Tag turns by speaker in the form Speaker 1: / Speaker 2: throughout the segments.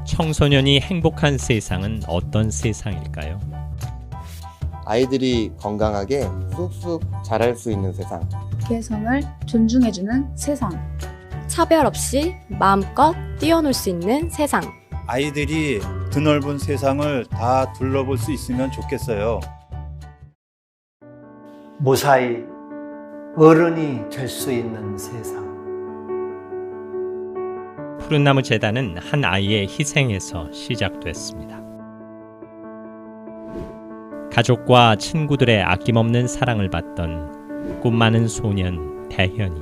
Speaker 1: 청소년이 행복한 세상은 어떤 세상일까요?
Speaker 2: 아이들이 건강하게 쑥쑥 자랄 수 있는 세상.
Speaker 3: 개성을 존중해주는 세상.
Speaker 4: 차별 없이 마음껏 뛰어놀 수 있는 세상.
Speaker 5: 아이들이 드넓은 세상을 다 둘러볼 수 있으면 좋겠어요.
Speaker 6: 무사히 어른이 될 수 있는 세상.
Speaker 1: 푸른나무 재단은 한 아이의 희생에서 시작됐습니다. 가족과 친구들의 아낌없는 사랑을 받던 꿈 많은 소년 대현이.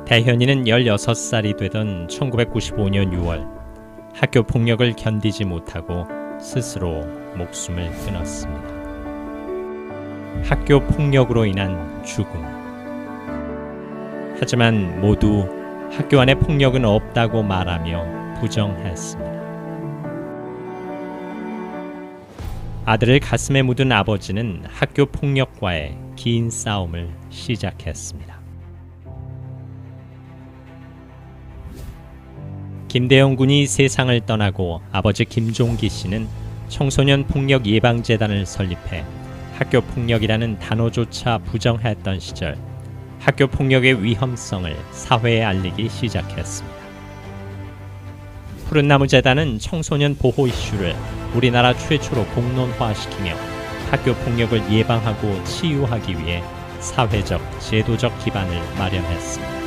Speaker 1: 대현이는 16살이 되던 1995년 6월 학교 폭력을 견디지 못하고 스스로 목숨을 끊었습니다. 학교 폭력으로 인한 죽음. 하지만 모두 학교 안에 폭력은 없다고 말하며 부정했습니다. 아들을 가슴에 묻은 아버지는 학교 폭력과의 긴 싸움을 시작했습니다. 김대영 군이 세상을 떠나고 아버지 김종기 씨는 청소년 폭력 예방재단을 설립해 학교 폭력이라는 단어조차 부정했던 시절 학교 폭력의 위험성을 사회에 알리기 시작했습니다. 푸른나무 재단은 청소년 보호 이슈를 우리나라 최초로 공론화시키며 학교 폭력을 예방하고 치유하기 위해 사회적, 제도적 기반을 마련했습니다.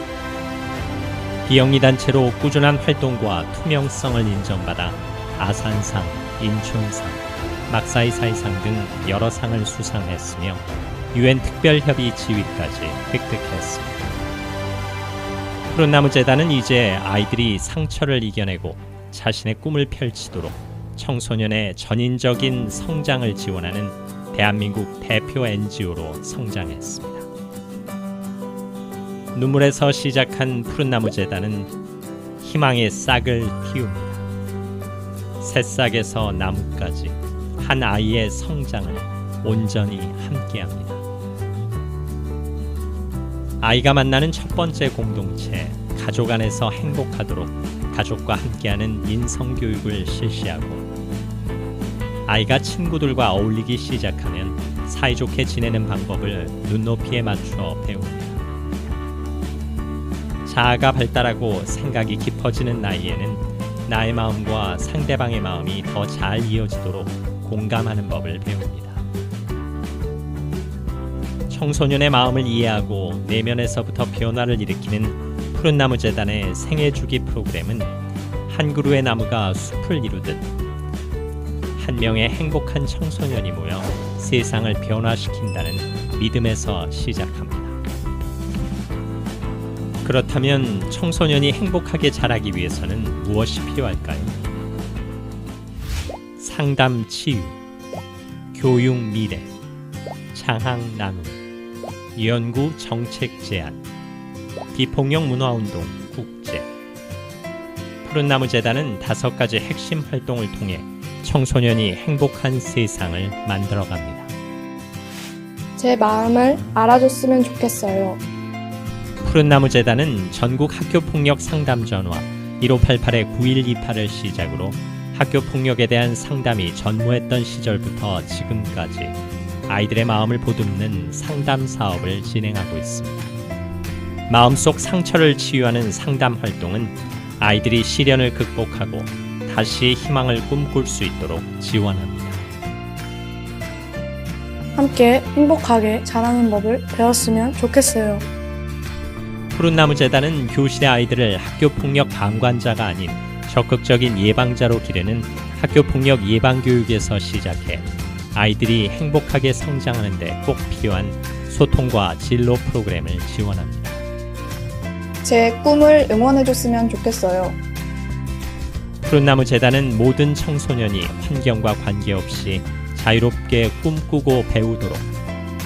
Speaker 1: 비영리 단체로 꾸준한 활동과 투명성을 인정받아 아산상, 인춘상, 막사이사이상 등 여러 상을 수상했으며 UN 특별협의 지위까지 획득했습니다. 푸른나무 재단은 이제 아이들이 상처를 이겨내고 자신의 꿈을 펼치도록 청소년의 전인적인 성장을 지원하는 대한민국 대표 NGO로 성장했습니다. 눈물에서 시작한 푸른나무 재단은 희망의 싹을 틔웁니다. 새싹에서 나무까지 한 아이의 성장을 온전히 함께합니다. 아이가 만나는 첫 번째 공동체, 가족 안에서 행복하도록 가족과 함께하는 인성교육을 실시하고 아이가 친구들과 어울리기 시작하면 사이좋게 지내는 방법을 눈높이에 맞춰 배웁니다. 자아가 발달하고 생각이 깊어지는 나이에는 나의 마음과 상대방의 마음이 더 잘 이어지도록 공감하는 법을 배웁니다. 청소년의 마음을 이해하고 내면에서부터 변화를 일으키는 푸른나무 재단의 생애주기 프로그램은 한 그루의 나무가 숲을 이루듯 한 명의 행복한 청소년이 모여 세상을 변화시킨다는 믿음에서 시작합니다. 그렇다면 청소년이 행복하게 자라기 위해서는 무엇이 필요할까요? 상담 치유, 교육 미래, 장학 나눔, 연구 정책 제안, 비폭력 문화운동 국제. 푸른나무 재단은 5가지 핵심 활동을 통해 청소년이 행복한 세상을 만들어갑니다.
Speaker 7: 제 마음을 알아줬으면 좋겠어요.
Speaker 1: 푸른나무 재단은 전국 학교폭력 상담 전화 1588-9128을 시작으로 학교 폭력에 대한 상담이 전무했던 시절부터 지금까지 아이들의 마음을 보듬는 상담 사업을 진행하고 있습니다. 마음속 상처를 치유하는 상담 활동은 아이들이 시련을 극복하고 다시 희망을 꿈꿀 수 있도록 지원합니다.
Speaker 7: 함께 행복하게 자라는 법을 배웠으면 좋겠어요.
Speaker 1: 푸른나무 재단은 교실의 아이들을 학교폭력 방관자가 아닌 적극적인 예방자로 기르는 학교폭력 예방교육에서 시작해 아이들이 행복하게 성장하는 데 꼭 필요한 소통과 진로 프로그램을 지원합니다.
Speaker 7: 제 꿈을 응원해줬으면 좋겠어요.
Speaker 1: 푸른나무 재단은 모든 청소년이 환경과 관계없이 자유롭게 꿈꾸고 배우도록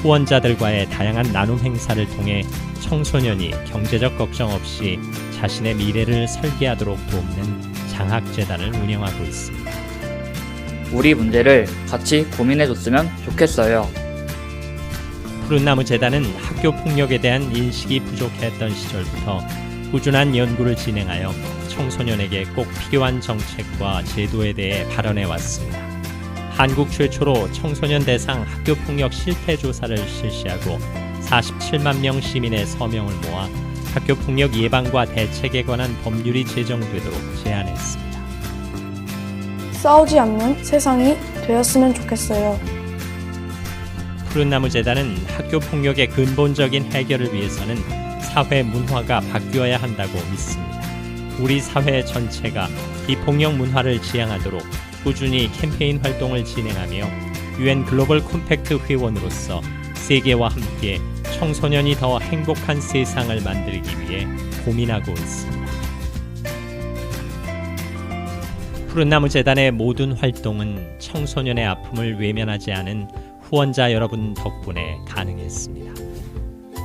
Speaker 1: 후원자들과의 다양한 나눔 행사를 통해 청소년이 경제적 걱정 없이 자신의 미래를 설계하도록 돕는 장학재단을 운영하고 있습니다.
Speaker 8: 우리 문제를 같이 고민해줬으면 좋겠어요.
Speaker 1: 푸른나무 재단은 학교 폭력에 대한 인식이 부족했던 시절부터 꾸준한 연구를 진행하여 청소년에게 꼭 필요한 정책과 제도에 대해 발언해 왔습니다. 한국 최초로 청소년 대상 학교폭력 실태조사를 실시하고 47만 명 시민의 서명을 모아 학교폭력 예방과 대책에 관한 법률이 제정되도록 제안했습니다.
Speaker 7: 싸우지 않는 세상이 되었으면 좋겠어요.
Speaker 1: 푸른나무재단은 학교폭력의 근본적인 해결을 위해서는 사회 문화가 바뀌어야 한다고 믿습니다. 우리 사회 전체가 비폭력 문화를 지향하도록 꾸준히 캠페인 활동을 진행하며 UN 글로벌 콤팩트 회원으로서 세계와 함께 청소년이 더 행복한 세상을 만들기 위해 고민하고 있습니다. 푸른나무재단의 모든 활동은 청소년의 아픔을 외면하지 않은 후원자 여러분 덕분에 가능했습니다.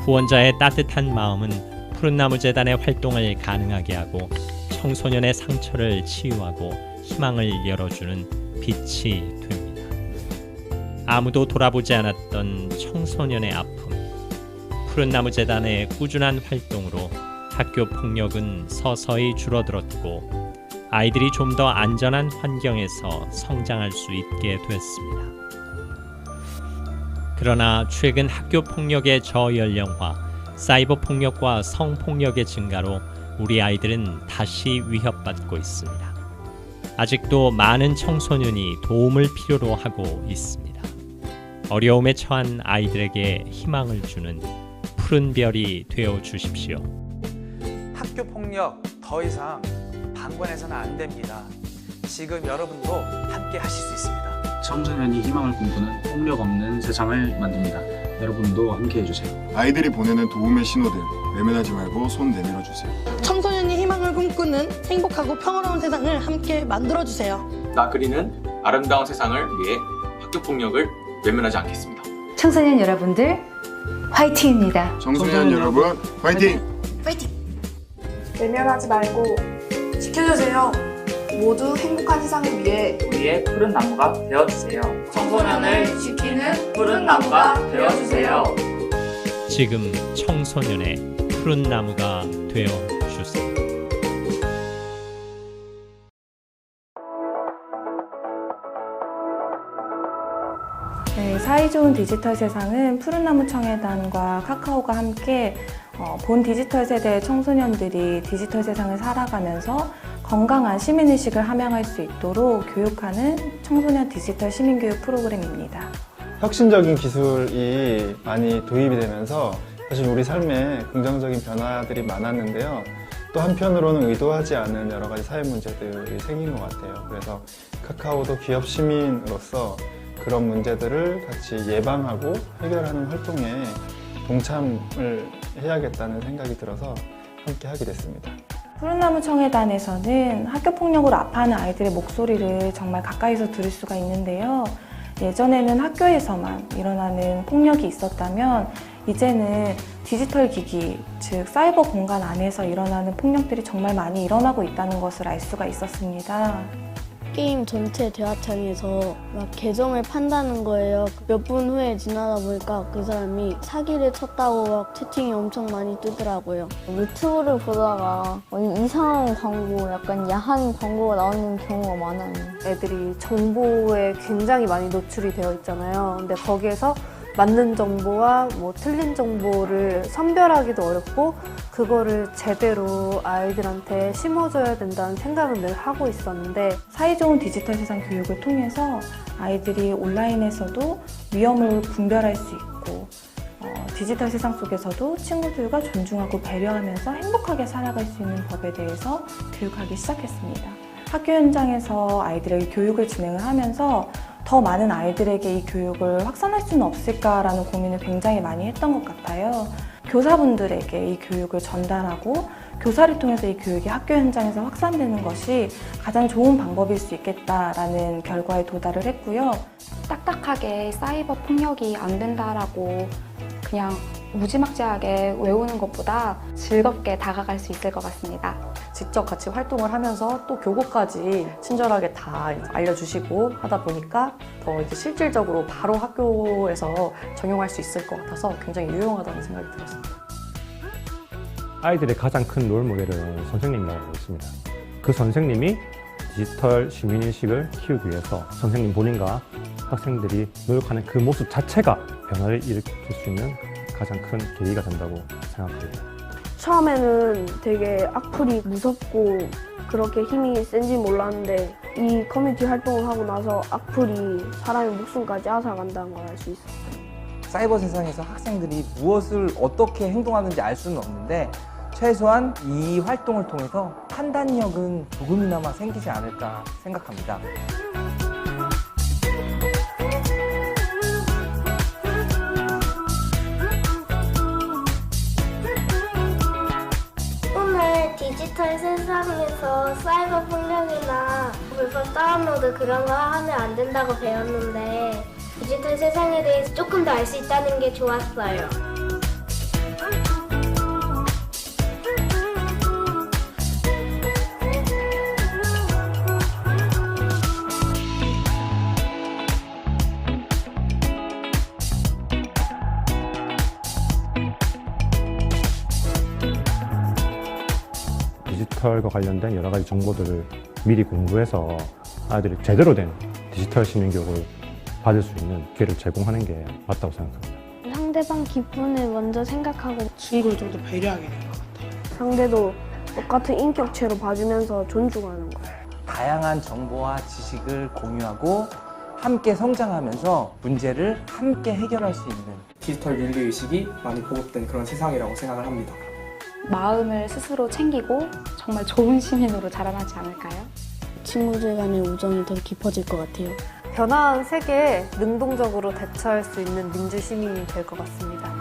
Speaker 1: 후원자의 따뜻한 마음은 푸른나무재단의 활동을 가능하게 하고 청소년의 상처를 치유하고 희망을 열어주는 빛이 됩니다. 아무도 돌아보지 않았던 청소년의 아픔. 푸른나무재단의 꾸준한 활동으로 학교 폭력은 서서히 줄어들었고 아이들이 좀 더 안전한 환경에서 성장할 수 있게 됐습니다. 그러나 최근 학교 폭력의 저연령화, 사이버 폭력과 성폭력의 증가로 우리 아이들은 다시 위협받고 있습니다. 아직도 많은 청소년이 도움을 필요로 하고 있습니다. 어려움에 처한 아이들에게 희망을 주는 푸른 별이 되어 주십시오.
Speaker 9: 학교 폭력 더 이상 방관해서는 안 됩니다. 지금 여러분도 함께 하실 수 있습니다.
Speaker 10: 청소년이 희망을 꿈꾸는 폭력 없는 세상을 만듭니다. 여러분도 함께 해주세요.
Speaker 11: 아이들이 보내는 도움의 신호들 외면하지 말고 손 내밀어 주세요.
Speaker 12: 청소년이 희망을 꿈꾸는 행복하고 평화로운 세상을 함께 만들어주세요.
Speaker 13: 나 그리는 아름다운 세상을 위해 학교폭력을 외면하지 않겠습니다.
Speaker 14: 청소년 여러분들 화이팅입니다.
Speaker 11: 청소년 여러분 화이팅!
Speaker 12: 화이팅!
Speaker 7: 외면하지 말고 지켜주세요. 모두 행복한 세상을 위해
Speaker 8: 우리의 푸른 나무가 되어주세요.
Speaker 3: 청소년을 지키는 푸른 나무가 되어주세요.
Speaker 1: 지금 청소년의 푸른 나무가 되어 주세요.
Speaker 15: 네, 사이좋은 디지털 세상은 푸른나무 청해단과 카카오가 함께 본 디지털 세대의 청소년들이 디지털 세상을 살아가면서 건강한 시민의식을 함양할 수 있도록 교육하는 청소년 디지털 시민교육 프로그램입니다.
Speaker 16: 혁신적인 기술이 많이 도입이 되면서 사실 우리 삶에 긍정적인 변화들이 많았는데요. 또 한편으로는 의도하지 않은 여러 가지 사회 문제들이 생긴 것 같아요. 그래서 카카오도 기업 시민으로서 그런 문제들을 같이 예방하고 해결하는 활동에 동참을 해야겠다는 생각이 들어서 함께 하게 됐습니다.
Speaker 15: 푸른나무 청해단에서는 학교폭력으로 아파하는 아이들의 목소리를 정말 가까이서 들을 수가 있는데요. 예전에는 학교에서만 일어나는 폭력이 있었다면 이제는 디지털 기기, 즉 사이버 공간 안에서 일어나는 폭력들이 정말 많이 일어나고 있다는 것을 알 수가 있었습니다.
Speaker 17: 게임 전체 대화창에서 막 계정을 판다는 거예요. 몇 분 후에 지나다 보니까 그 사람이 사기를 쳤다고 막 채팅이 엄청 많이 뜨더라고요.
Speaker 18: 유튜브를 보다가 이상한 광고, 약간 야한 광고가 나오는 경우가 많아요.
Speaker 19: 애들이 정보에 굉장히 많이 노출이 되어 있잖아요. 근데 거기에서 맞는 정보와 틀린 정보를 선별하기도 어렵고 그거를 제대로 아이들한테 심어줘야 된다는 생각은 늘 하고 있었는데
Speaker 15: 사이좋은 디지털 세상 교육을 통해서 아이들이 온라인에서도 위험을 분별할 수 있고 디지털 세상 속에서도 친구들과 존중하고 배려하면서 행복하게 살아갈 수 있는 법에 대해서 교육하기 시작했습니다. 학교 현장에서 아이들에게 교육을 진행을 하면서 더 많은 아이들에게 이 교육을 확산할 수는 없을까라는 고민을 굉장히 많이 했던 것 같아요. 교사분들에게 이 교육을 전달하고 교사를 통해서 이 교육이 학교 현장에서 확산되는 것이 가장 좋은 방법일 수 있겠다라는 결과에 도달을 했고요.
Speaker 20: 딱딱하게 사이버 폭력이 안 된다라고 그냥 무지막지하게 외우는 것보다 즐겁게 다가갈 수 있을 것 같습니다.
Speaker 21: 직접 같이 활동을 하면서 또 교구까지 친절하게 다 알려주시고 하다 보니까 더 이제 실질적으로 바로 학교에서 적용할 수 있을 것 같아서 굉장히 유용하다는 생각이 들었습니다.
Speaker 2: 아이들의 가장 큰 롤모델은 선생님이라고 있습니다. 그 선생님이 디지털 시민인식을 키우기 위해서 선생님 본인과 학생들이 노력하는 그 모습 자체가 변화를 일으킬 수 있는 가장 큰 계기가 된다고 생각합니다.
Speaker 22: 처음에는 되게 악플이 무섭고 그렇게 힘이 센지 몰랐는데 이 커뮤니티 활동을 하고 나서 악플이 사람의 목숨까지 앗아간다는 걸 알 수 있어요.
Speaker 23: 사이버 세상에서 학생들이 무엇을 어떻게 행동하는지 알 수는 없는데 최소한 이 활동을 통해서 판단력은 조금이나마 생기지 않을까 생각합니다.
Speaker 24: 오늘 디지털 세상에서 사이버 폭력이나 불법 다운로드 그런 거 하면 안 된다고 배웠는데 디지털 세상에 대해서 조금 더 알 수 있다는 게 좋았어요.
Speaker 2: 디지털과 관련된 여러 가지 정보들을 미리 공부해서 아이들이 제대로 된 디지털 시민 교육을 받을 수 있는 기회를 제공하는 게 맞다고 생각합니다.
Speaker 22: 상대방 기분을 먼저 생각하고
Speaker 7: 친구를 좀 더 배려하게 된 것 같아요.
Speaker 22: 상대도 똑같은 인격체로 봐주면서 존중하는 거예요.
Speaker 23: 다양한 정보와 지식을 공유하고 함께 성장하면서 문제를 함께 해결할 수 있는
Speaker 8: 디지털 윤리의식이 많이 보급된 그런 세상이라고 생각을 합니다.
Speaker 20: 마음을 스스로 챙기고 정말 좋은 시민으로 자라나지 않을까요?
Speaker 17: 친구들 간의 우정이 더 깊어질 것 같아요.
Speaker 19: 변화한 세계에 능동적으로 대처할 수 있는 민주 시민이 될 것 같습니다.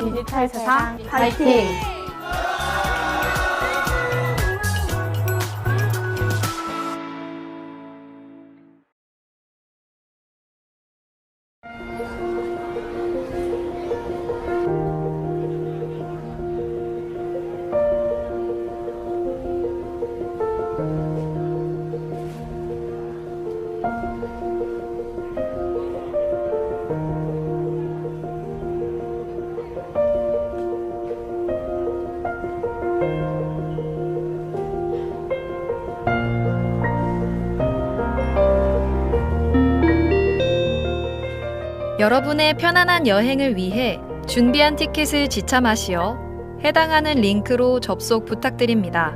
Speaker 22: 디지털 세상 파이팅!
Speaker 25: 여러분의 편안한 여행을 위해 준비한 티켓을 지참하시어 해당하는 링크로 접속 부탁드립니다.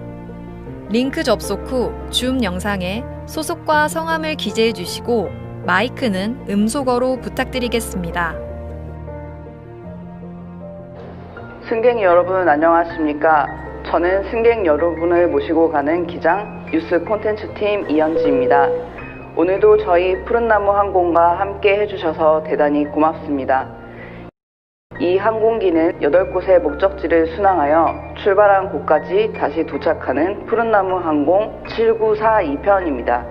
Speaker 25: 링크 접속 후 줌 영상에 소속과 성함을 기재해 주시고 마이크는 음소거로 부탁드리겠습니다.
Speaker 26: 승객 여러분 안녕하십니까? 저는 승객 여러분을 모시고 가는 기장 뉴스 콘텐츠 팀 이현지입니다. 오늘도 저희 푸른나무 항공과 함께 해주셔서 대단히 고맙습니다. 이 항공기는 8곳의 목적지를 순항하여 출발한 곳까지 다시 도착하는 푸른나무 항공 7942편입니다.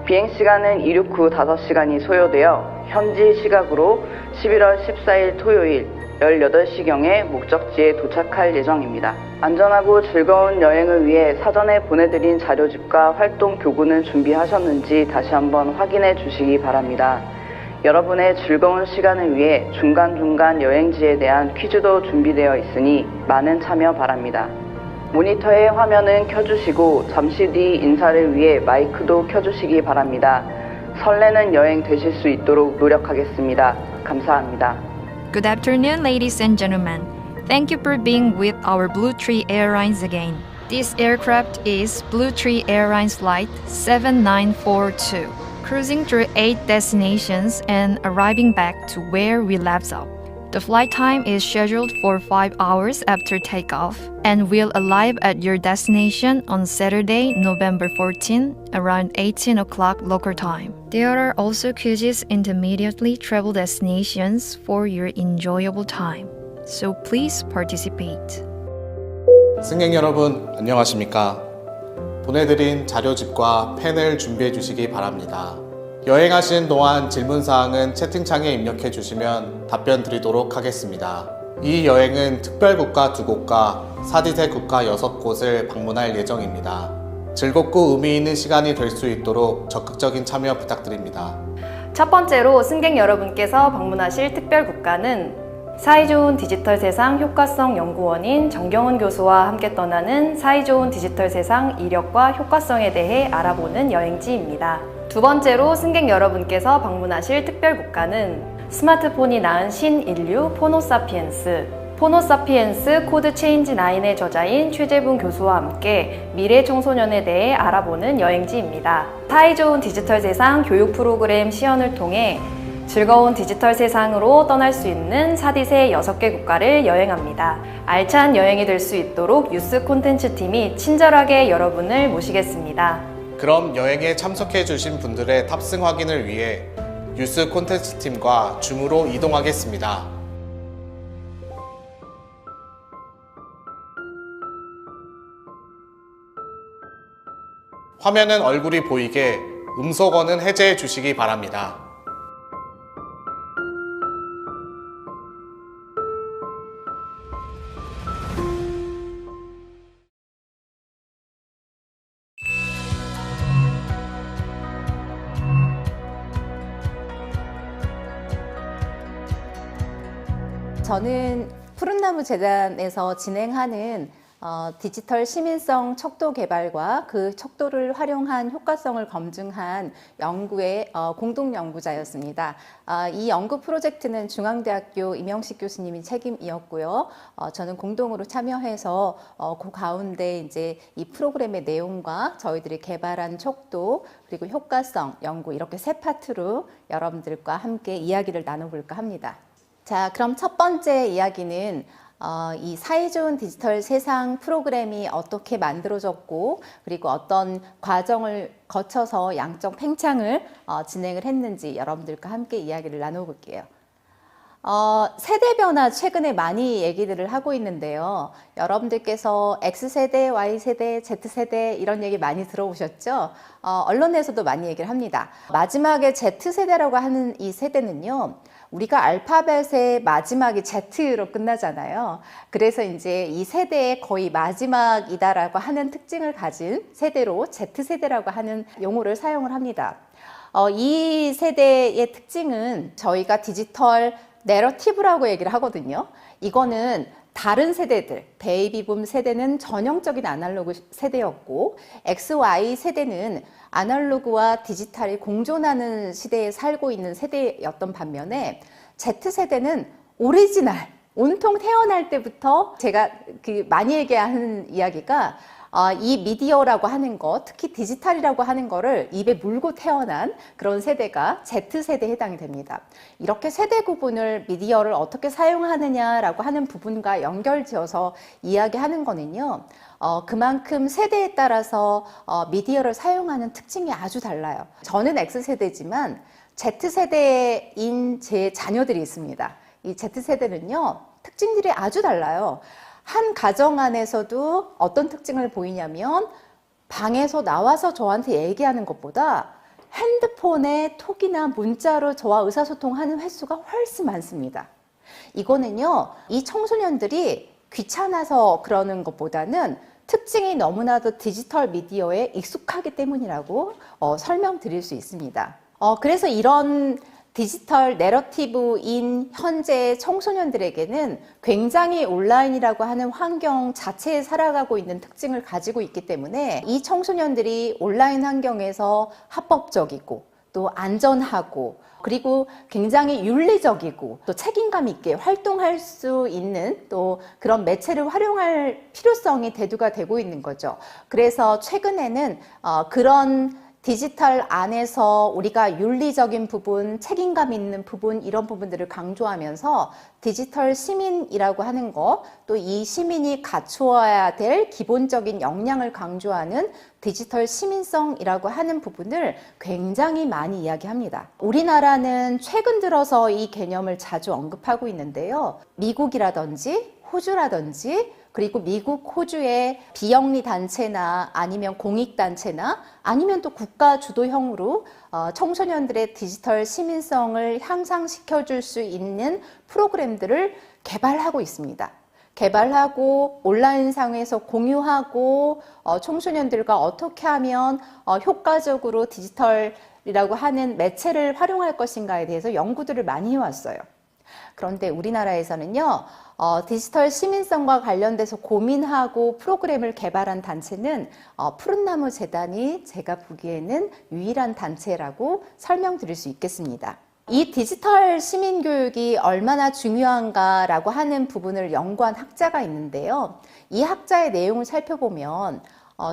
Speaker 26: 비행시간은 이륙 후 5시간이 소요되어 현지 시각으로 11월 14일 토요일 18시경에 목적지에 도착할 예정입니다. 안전하고 즐거운 여행을 위해 사전에 보내드린 자료집과 활동 교구는 준비하셨는지 다시 한번 확인해 주시기 바랍니다. 여러분의 즐거운 시간을 위해 중간중간 여행지에 대한 퀴즈도 준비되어 있으니 많은 참여 바랍니다. 모니터의 화면은 켜주시고 잠시 뒤 인사를 위해 마이크도 켜주시기 바랍니다. 설레는 여행 되실 수 있도록 노력하겠습니다. 감사합니다.
Speaker 25: Good afternoon, ladies and gentlemen. Thank you for being with our Blue Tree Airlines again. This aircraft is Blue Tree Airlines Flight 7942, cruising through 8 destinations and arriving back to where we left off. The flight time is scheduled for 5 hours after takeoff and will arrive at your destination on Saturday, November 14, around 18 o'clock local time. There are also quizzes intermediately travel destinations for your enjoyable time. So please participate.
Speaker 27: 승객 여러분 안녕하십니까? 보내드린 자료집과 펜을 준비해 주시기 바랍니다. 여행하시는 동안 질문사항은 채팅창에 입력해 주시면 답변 드리도록 하겠습니다. 이 여행은 특별국가 2곳과 사디세 국가 6곳을 방문할 예정입니다. 즐겁고 의미 있는 시간이 될 수 있도록 적극적인 참여 부탁드립니다.
Speaker 4: 첫 번째로 승객 여러분께서 방문하실 특별 국가는 사이좋은 디지털 세상 효과성 연구원인 정경훈 교수와 함께 떠나는 사이좋은 디지털 세상 이력과 효과성에 대해 알아보는 여행지입니다. 두 번째로 승객 여러분께서 방문하실 특별 국가는 스마트폰이 낳은 신인류 포노사피엔스 코드 체인지 9의 저자인 최재분 교수와 함께 미래 청소년에 대해 알아보는 여행지입니다. 사이좋은 디지털 세상 교육 프로그램 시연을 통해 즐거운 디지털 세상으로 떠날 수 있는 사디세 6개 국가를 여행합니다. 알찬 여행이 될 수 있도록 유스 콘텐츠 팀이 친절하게 여러분을 모시겠습니다.
Speaker 27: 그럼 여행에 참석해 주신 분들의 탑승 확인을 위해 유스 콘텐츠 팀과 줌으로 이동하겠습니다. 화면은 얼굴이 보이게 음소거는 해제해 주시기 바랍니다.
Speaker 5: 저는 푸른나무 재단에서 진행하는 디지털 시민성 척도 개발과 그 척도를 활용한 효과성을 검증한 연구의 공동 연구자였습니다. 이 연구 프로젝트는 중앙대학교 임영식 교수님이 책임이었고요. 저는 공동으로 참여해서 그 가운데 이제 이 프로그램의 내용과 저희들이 개발한 척도 그리고 효과성 연구 이렇게 세 파트로 여러분들과 함께 이야기를 나눠볼까 합니다. 자, 그럼 첫 번째 이야기는 이 사이좋은 디지털 세상 프로그램이 어떻게 만들어졌고 그리고 어떤 과정을 거쳐서 양적 팽창을 진행을 했는지 여러분들과 함께 이야기를 나눠볼게요. 세대 변화 최근에 많이 얘기들을 하고 있는데요. 여러분들께서 X세대, Y세대, Z세대 이런 얘기 많이 들어보셨죠? 언론에서도 많이 얘기를 합니다. 마지막에 Z세대라고 하는 이 세대는요. 우리가 알파벳의 마지막이 Z로 끝나잖아요. 그래서 이제 이 세대의 거의 마지막이다라고 하는 특징을 가진 세대로 Z세대라고 하는 용어를 사용을 합니다. 이 세대의 특징은 저희가 디지털 내러티브라고 얘기를 하거든요. 이거는 다른 세대들, 베이비붐 세대는 전형적인 아날로그 세대였고 X, Y 세대는 아날로그와 디지털이 공존하는 시대에 살고 있는 세대였던 반면에 Z세대는 오리지널, 온통 태어날 때부터 제가 많이 얘기하는 이야기가 이 미디어라고 하는 것, 특히 디지털이라고 하는 거를 입에 물고 태어난 그런 세대가 Z세대에 해당이 됩니다. 이렇게 세대 구분을 미디어를 어떻게 사용하느냐라고 하는 부분과 연결지어서 이야기하는 거는요. 그만큼 세대에 따라서 미디어를 사용하는 특징이 아주 달라요. 저는 X세대지만 Z세대인 제 자녀들이 있습니다. 이 Z세대는요. 특징들이 아주 달라요. 한 가정 안에서도 어떤 특징을 보이냐면 방에서 나와서 저한테 얘기하는 것보다 핸드폰에 톡이나 문자로 저와 의사소통하는 횟수가 훨씬 많습니다. 이거는요, 이 청소년들이 귀찮아서 그러는 것보다는 특징이 너무나도 디지털 미디어에 익숙하기 때문이라고 설명드릴 수 있습니다. 그래서 이런 디지털 내러티브인 현재 청소년들에게는 굉장히 온라인이라고 하는 환경 자체에 살아가고 있는 특징을 가지고 있기 때문에 이 청소년들이 온라인 환경에서 합법적이고 또 안전하고 그리고 굉장히 윤리적이고 또 책임감 있게 활동할 수 있는 또 그런 매체를 활용할 필요성이 대두가 되고 있는 거죠. 그래서 최근에는 그런 디지털 안에서 우리가 윤리적인 부분, 책임감 있는 부분 이런 부분들을 강조하면서 디지털 시민이라고 하는 거, 또 이 시민이 갖추어야 될 기본적인 역량을 강조하는 디지털 시민성이라고 하는 부분을 굉장히 많이 이야기합니다. 우리나라는 최근 들어서 이 개념을 자주 언급하고 있는데요. 미국이라든지 호주라든지 그리고 미국, 호주의 비영리 단체나 아니면 공익단체나 아니면 또 국가 주도형으로 청소년들의 디지털 시민성을 향상시켜줄 수 있는 프로그램들을 개발하고 있습니다. 개발하고 온라인상에서 공유하고 청소년들과 어떻게 하면 효과적으로 디지털 디지털이라고 하는 매체를 활용할 것인가에 대해서 연구들을 많이 해왔어요. 그런데 우리나라에서는요, 디지털 시민성과 관련돼서 고민하고 프로그램을 개발한 단체는 푸른나무 재단이 제가 보기에는 유일한 단체라고 설명드릴 수 있겠습니다. 이 디지털 시민교육이 얼마나 중요한가라고 하는 부분을 연구한 학자가 있는데요. 이 학자의 내용을 살펴보면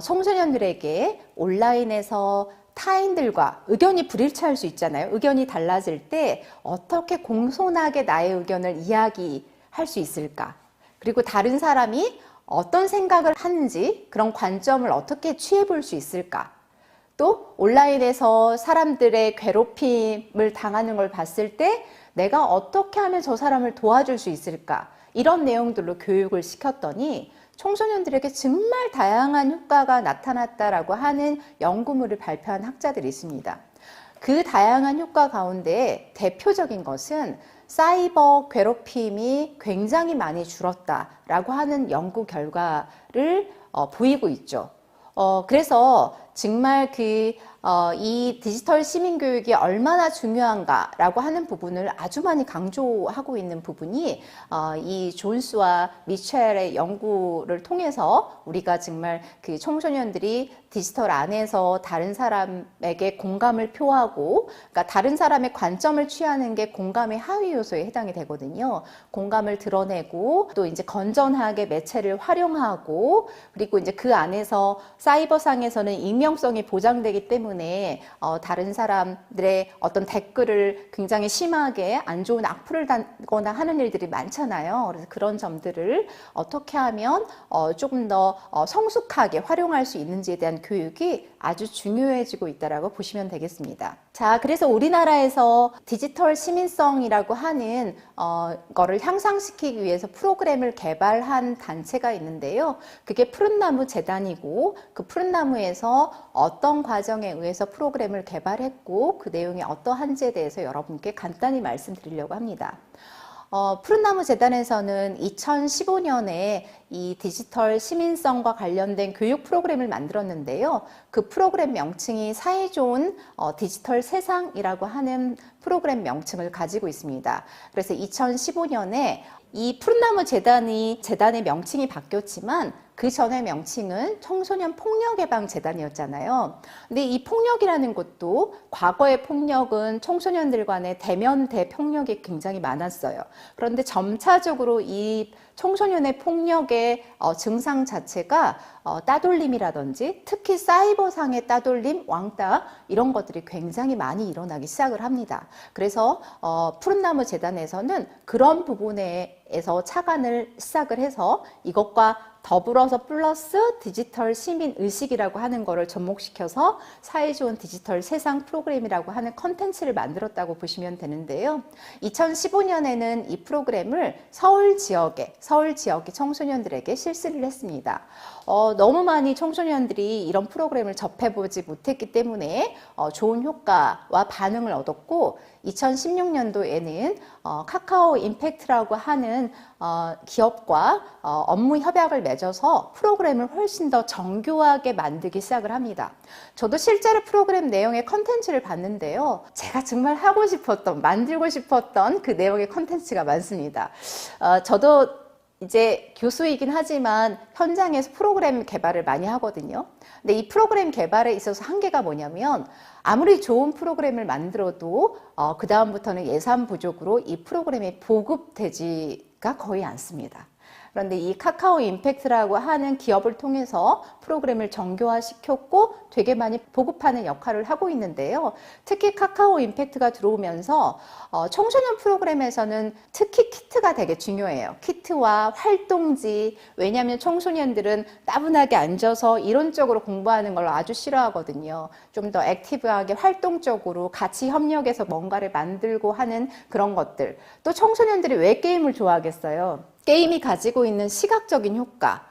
Speaker 5: 청소년들에게 온라인에서 타인들과 의견이 불일치할 수 있잖아요. 의견이 달라질 때 어떻게 공손하게 나의 의견을 이야기할 수 있을까? 그리고 다른 사람이 어떤 생각을 하는지 그런 관점을 어떻게 취해 볼 수 있을까? 또 온라인에서 사람들의 괴롭힘을 당하는 걸 봤을 때 내가 어떻게 하면 저 사람을 도와줄 수 있을까? 이런 내용들로 교육을 시켰더니 청소년들에게 정말 다양한 효과가 나타났다라고 하는 연구물을 발표한 학자들이 있습니다. 그 다양한 효과 가운데 대표적인 것은 사이버 괴롭힘이 굉장히 많이 줄었다라고 하는 연구 결과를 보이고 있죠. 그래서 정말 이 디지털 시민교육이 얼마나 중요한가라고 하는 부분을 아주 많이 강조하고 있는 부분이 이 존스와 미첼의 연구를 통해서 우리가 정말 그 청소년들이 디지털 안에서 다른 사람에게 공감을 표하고, 그러니까 다른 사람의 관점을 취하는 게 공감의 하위 요소에 해당이 되거든요. 공감을 드러내고 또 이제 건전하게 매체를 활용하고, 그리고 이제 그 안에서 사이버상에서는 익명성이 보장되기 때문에 다른 사람들의 어떤 댓글을 굉장히 심하게 안 좋은 악플을 달거나 하는 일들이 많잖아요. 그래서 그런 점들을 어떻게 하면 조금 더 성숙하게 활용할 수 있는지에 대한 교육이 아주 중요해지고 있다라고 보시면 되겠습니다. 자, 그래서 우리나라에서 디지털 시민성이라고 하는 거를 향상시키기 위해서 프로그램을 개발한 단체가 있는데요. 그게 푸른나무 재단이고, 그 푸른나무에서 어떤 과정에 의해서 프로그램을 개발했고 그 내용이 어떠한지에 대해서 여러분께 간단히 말씀드리려고 합니다. 푸른나무 재단에서는 2015년에 이 디지털 시민성과 관련된 교육 프로그램을 만들었는데요. 그 프로그램 명칭이 사이좋은 디지털 세상이라고 하는 프로그램 명칭을 가지고 있습니다. 그래서 2015년에 이 푸른나무 재단의 명칭이 바뀌었지만 그 전의 명칭은 청소년 폭력 예방 재단이었잖아요. 근데 이 폭력이라는 것도 과거의 폭력은 청소년들 간의 대면 대폭력이 굉장히 많았어요. 그런데 점차적으로 이 청소년의 폭력의 증상 자체가 따돌림이라든지 특히 사이버상의 따돌림, 왕따 이런 것들이 굉장히 많이 일어나기 시작을 합니다. 그래서 푸른나무 재단에서는 그런 부분에서 착안을 시작을 해서 이것과 더불어서 플러스 디지털 시민 의식이라고 하는 거를 접목시켜서 사이좋은 디지털 세상 프로그램이라고 하는 컨텐츠를 만들었다고 보시면 되는데요. 2015년에는 이 프로그램을 서울 지역의 청소년들에게 실시를 했습니다. 너무 많이 청소년들이 이런 프로그램을 접해보지 못했기 때문에 좋은 효과와 반응을 얻었고, 2016년도에는 카카오 임팩트라고 하는 기업과 업무 협약을 맺어서 프로그램을 훨씬 더 정교하게 만들기 시작을 합니다. 저도 실제로 프로그램 내용의 컨텐츠를 봤는데요. 제가 정말 하고 싶었던, 만들고 싶었던 그 내용의 컨텐츠가 많습니다. 저도 이제 교수이긴 하지만 현장에서 프로그램 개발을 많이 하거든요. 근데 이 프로그램 개발에 있어서 한계가 뭐냐면 아무리 좋은 프로그램을 만들어도 그 다음부터는 예산 부족으로 이 프로그램이 보급되지가 거의 않습니다. 그런데 이 카카오 임팩트라고 하는 기업을 통해서 프로그램을 정교화시켰고 되게 많이 보급하는 역할을 하고 있는데요. 특히 카카오 임팩트가 들어오면서 청소년 프로그램에서는 특히 키트가 되게 중요해요. 키트와 활동지, 왜냐하면 청소년들은 따분하게 앉아서 이론적으로 공부하는 걸 아주 싫어하거든요. 좀 더 액티브하게 활동적으로 같이 협력해서 뭔가를 만들고 하는 그런 것들. 또 청소년들이 왜 게임을 좋아하겠어요? 게임이 가지고 있는 시각적인 효과,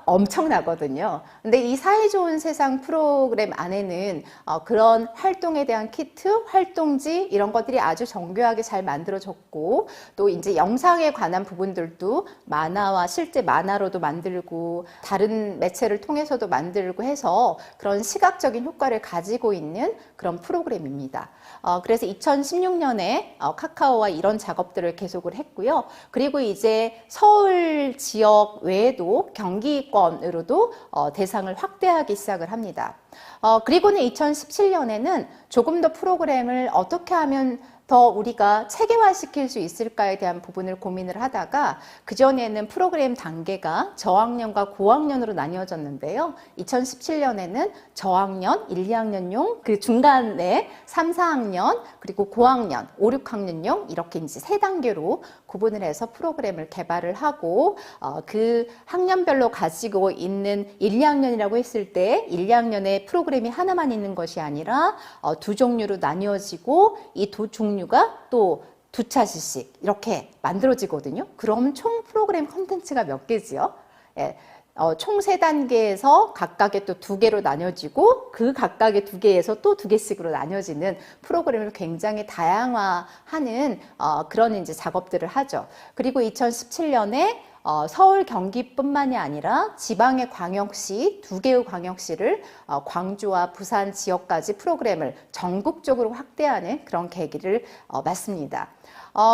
Speaker 5: 엄청나거든요. 근데 이 사회 좋은 세상 프로그램 안에는 그런 활동에 대한 키트, 활동지 이런 것들이 아주 정교하게 잘 만들어졌고 또 이제 영상에 관한 부분들도 만화와 실제 만화로도 만들고 다른 매체를 통해서도 만들고 해서 그런 시각적인 효과를 가지고 있는 그런 프로그램입니다. 그래서 2016년에 카카오와 이런 작업들을 계속을 했고요. 그리고 이제 서울 지역 외에도 경기권으로도 대상을 확대하기 시작을 합니다. 그리고는 2017년에는 조금 더 프로그램을 어떻게 하면 더 우리가 체계화시킬 수 있을까에 대한 부분을 고민을 하다가 그전에는 프로그램 단계가 저학년과 고학년으로 나뉘어졌는데요. 2017년에는 저학년, 1, 2학년용, 그 중간에 3, 4학년, 그리고 고학년, 5, 6학년용 이렇게 이제 세 단계로 구분을 해서 프로그램을 개발을 하고 그 학년별로 가지고 있는 1, 2학년이라고 했을 때 1, 2학년에 프로그램이 하나만 있는 것이 아니라 두 종류로 나뉘어지고 이 두 종류가 또 두 차례씩 이렇게 만들어지거든요. 그럼 총 프로그램 콘텐츠가 몇 개지요? 예. 총 3단계에서 각각의 또 2개로 나뉘어지고 그 각각의 2개에서 또 2개씩으로 나뉘어지는 프로그램을 굉장히 다양화하는 그런 이제 작업들을 하죠. 그리고 2017년에 서울, 경기뿐만이 아니라 지방의 광역시, 2개의 광역시를 광주와 부산 지역까지 프로그램을 전국적으로 확대하는 그런 계기를 맞습니다.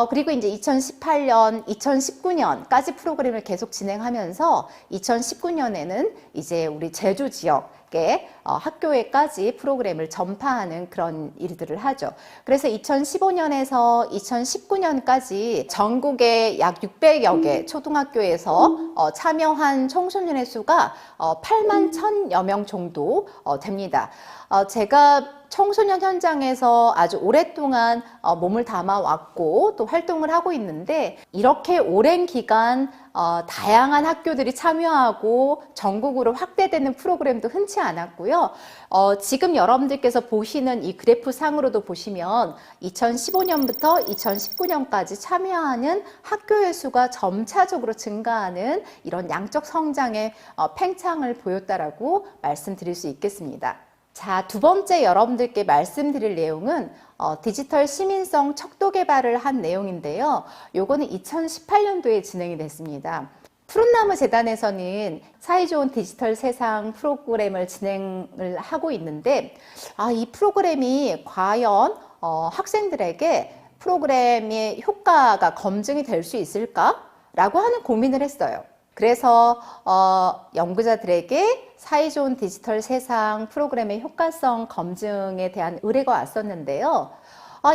Speaker 5: 그리고 이제 2018년, 2019년까지 프로그램을 계속 진행하면서 2019년에는 이제 우리 제주 지역의 학교에까지 프로그램을 전파하는 그런 일들을 하죠. 그래서 2015년에서 2019년까지 전국의 약 600여 개 초등학교에서 참여한 청소년의 수가 8만 1,000여 명 정도 됩니다. 제가 청소년 현장에서 아주 오랫동안 몸을 담아왔고 또 활동을 하고 있는데 이렇게 오랜 기간 다양한 학교들이 참여하고 전국으로 확대되는 프로그램도 흔치 않았고요. 지금 여러분들께서 보시는 이 그래프 상으로도 보시면 2015년부터 2019년까지 참여하는 학교의 수가 점차적으로 증가하는 이런 양적 성장의 팽창을 보였다라고 말씀드릴 수 있겠습니다. 자, 두 번째 여러분들께 말씀드릴 내용은 디지털 시민성 척도 개발을 한 내용인데요. 요거는 2018년도에 진행이 됐습니다. 푸른나무 재단에서는 사이좋은 디지털 세상 프로그램을 진행을 하고 있는데 이 프로그램이 과연 학생들에게 프로그램의 효과가 검증이 될 수 있을까라고 하는 고민을 했어요. 그래서 연구자들에게 사이좋은 디지털 세상 프로그램의 효과성 검증에 대한 의뢰가 왔었는데요.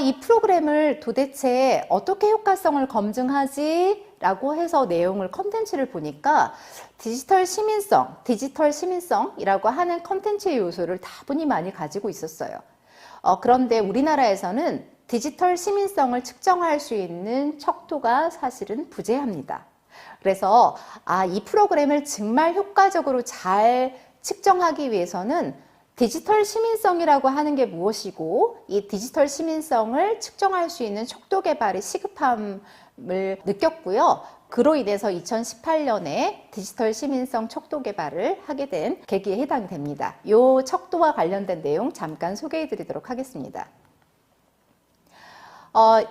Speaker 5: 이 프로그램을 도대체 어떻게 효과성을 검증하지? 라고 해서 내용을 컨텐츠를 보니까 디지털 시민성이라고 하는 컨텐츠의 요소를 다분히 많이 가지고 있었어요. 그런데 우리나라에서는 디지털 시민성을 측정할 수 있는 척도가 사실은 부재합니다. 그래서 이 프로그램을 정말 효과적으로 잘 측정하기 위해서는 디지털 시민성이라고 하는 게 무엇이고 이 디지털 시민성을 측정할 수 있는 척도 개발의 시급함을 느꼈고요. 그로 인해서 2018년에 디지털 시민성 척도 개발을 하게 된 계기에 해당이 됩니다. 이 척도와 관련된 내용 잠깐 소개해 드리도록 하겠습니다.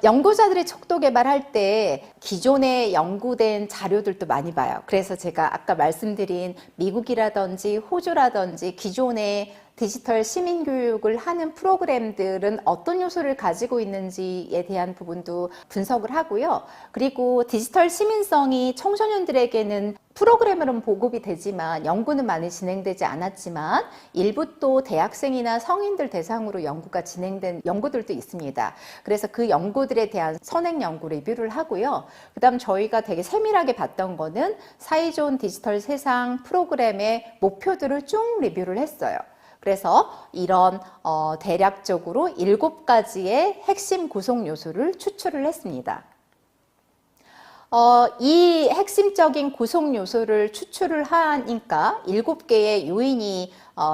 Speaker 5: 연구자들이 척도 개발할 때 기존에 연구된 자료들도 많이 봐요. 그래서 제가 아까 말씀드린 미국이라든지 호주라든지 기존의 디지털 시민교육을 하는 프로그램들은 어떤 요소를 가지고 있는지에 대한 부분도 분석을 하고요. 그리고 디지털 시민성이 청소년들에게는 프로그램으로는 보급이 되지만 연구는 많이 진행되지 않았지만 일부 또 대학생이나 성인들 대상으로 연구가 진행된 연구들도 있습니다. 그래서 그 연구들에 대한 선행 연구 리뷰를 하고요. 그 다음 저희가 되게 세밀하게 봤던 거는 사이좋은 디지털 세상 프로그램의 목표들을 쭉 리뷰를 했어요. 그래서 이런 대략적으로 7가지의 핵심 구성 요소를 추출을 했습니다. 이 핵심적인 구성 요소를 추출을 하니까 7개의 요인이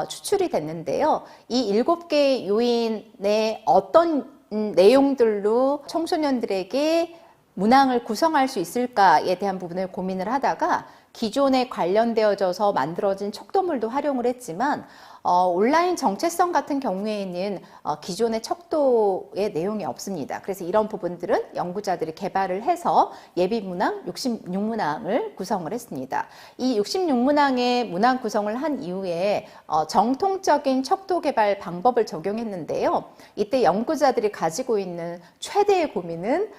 Speaker 5: 추출이 됐는데요. 이 7개의 요인의 어떤 내용들로 청소년들에게 문항을 구성할 수 있을까에 대한 부분을 고민을 하다가 기존에 관련되어져서 만들어진 척도물도 활용을 했지만 온라인 정체성 같은 경우에는 기존의 척도의 내용이 없습니다. 그래서 이런 부분들은 연구자들이 개발을 해서 예비문항 66문항을 구성을 했습니다. 이 66문항의 문항 구성을 한 이후에 정통적인 척도 개발 방법을 적용했는데요. 이때 연구자들이 가지고 있는 최대의 고민은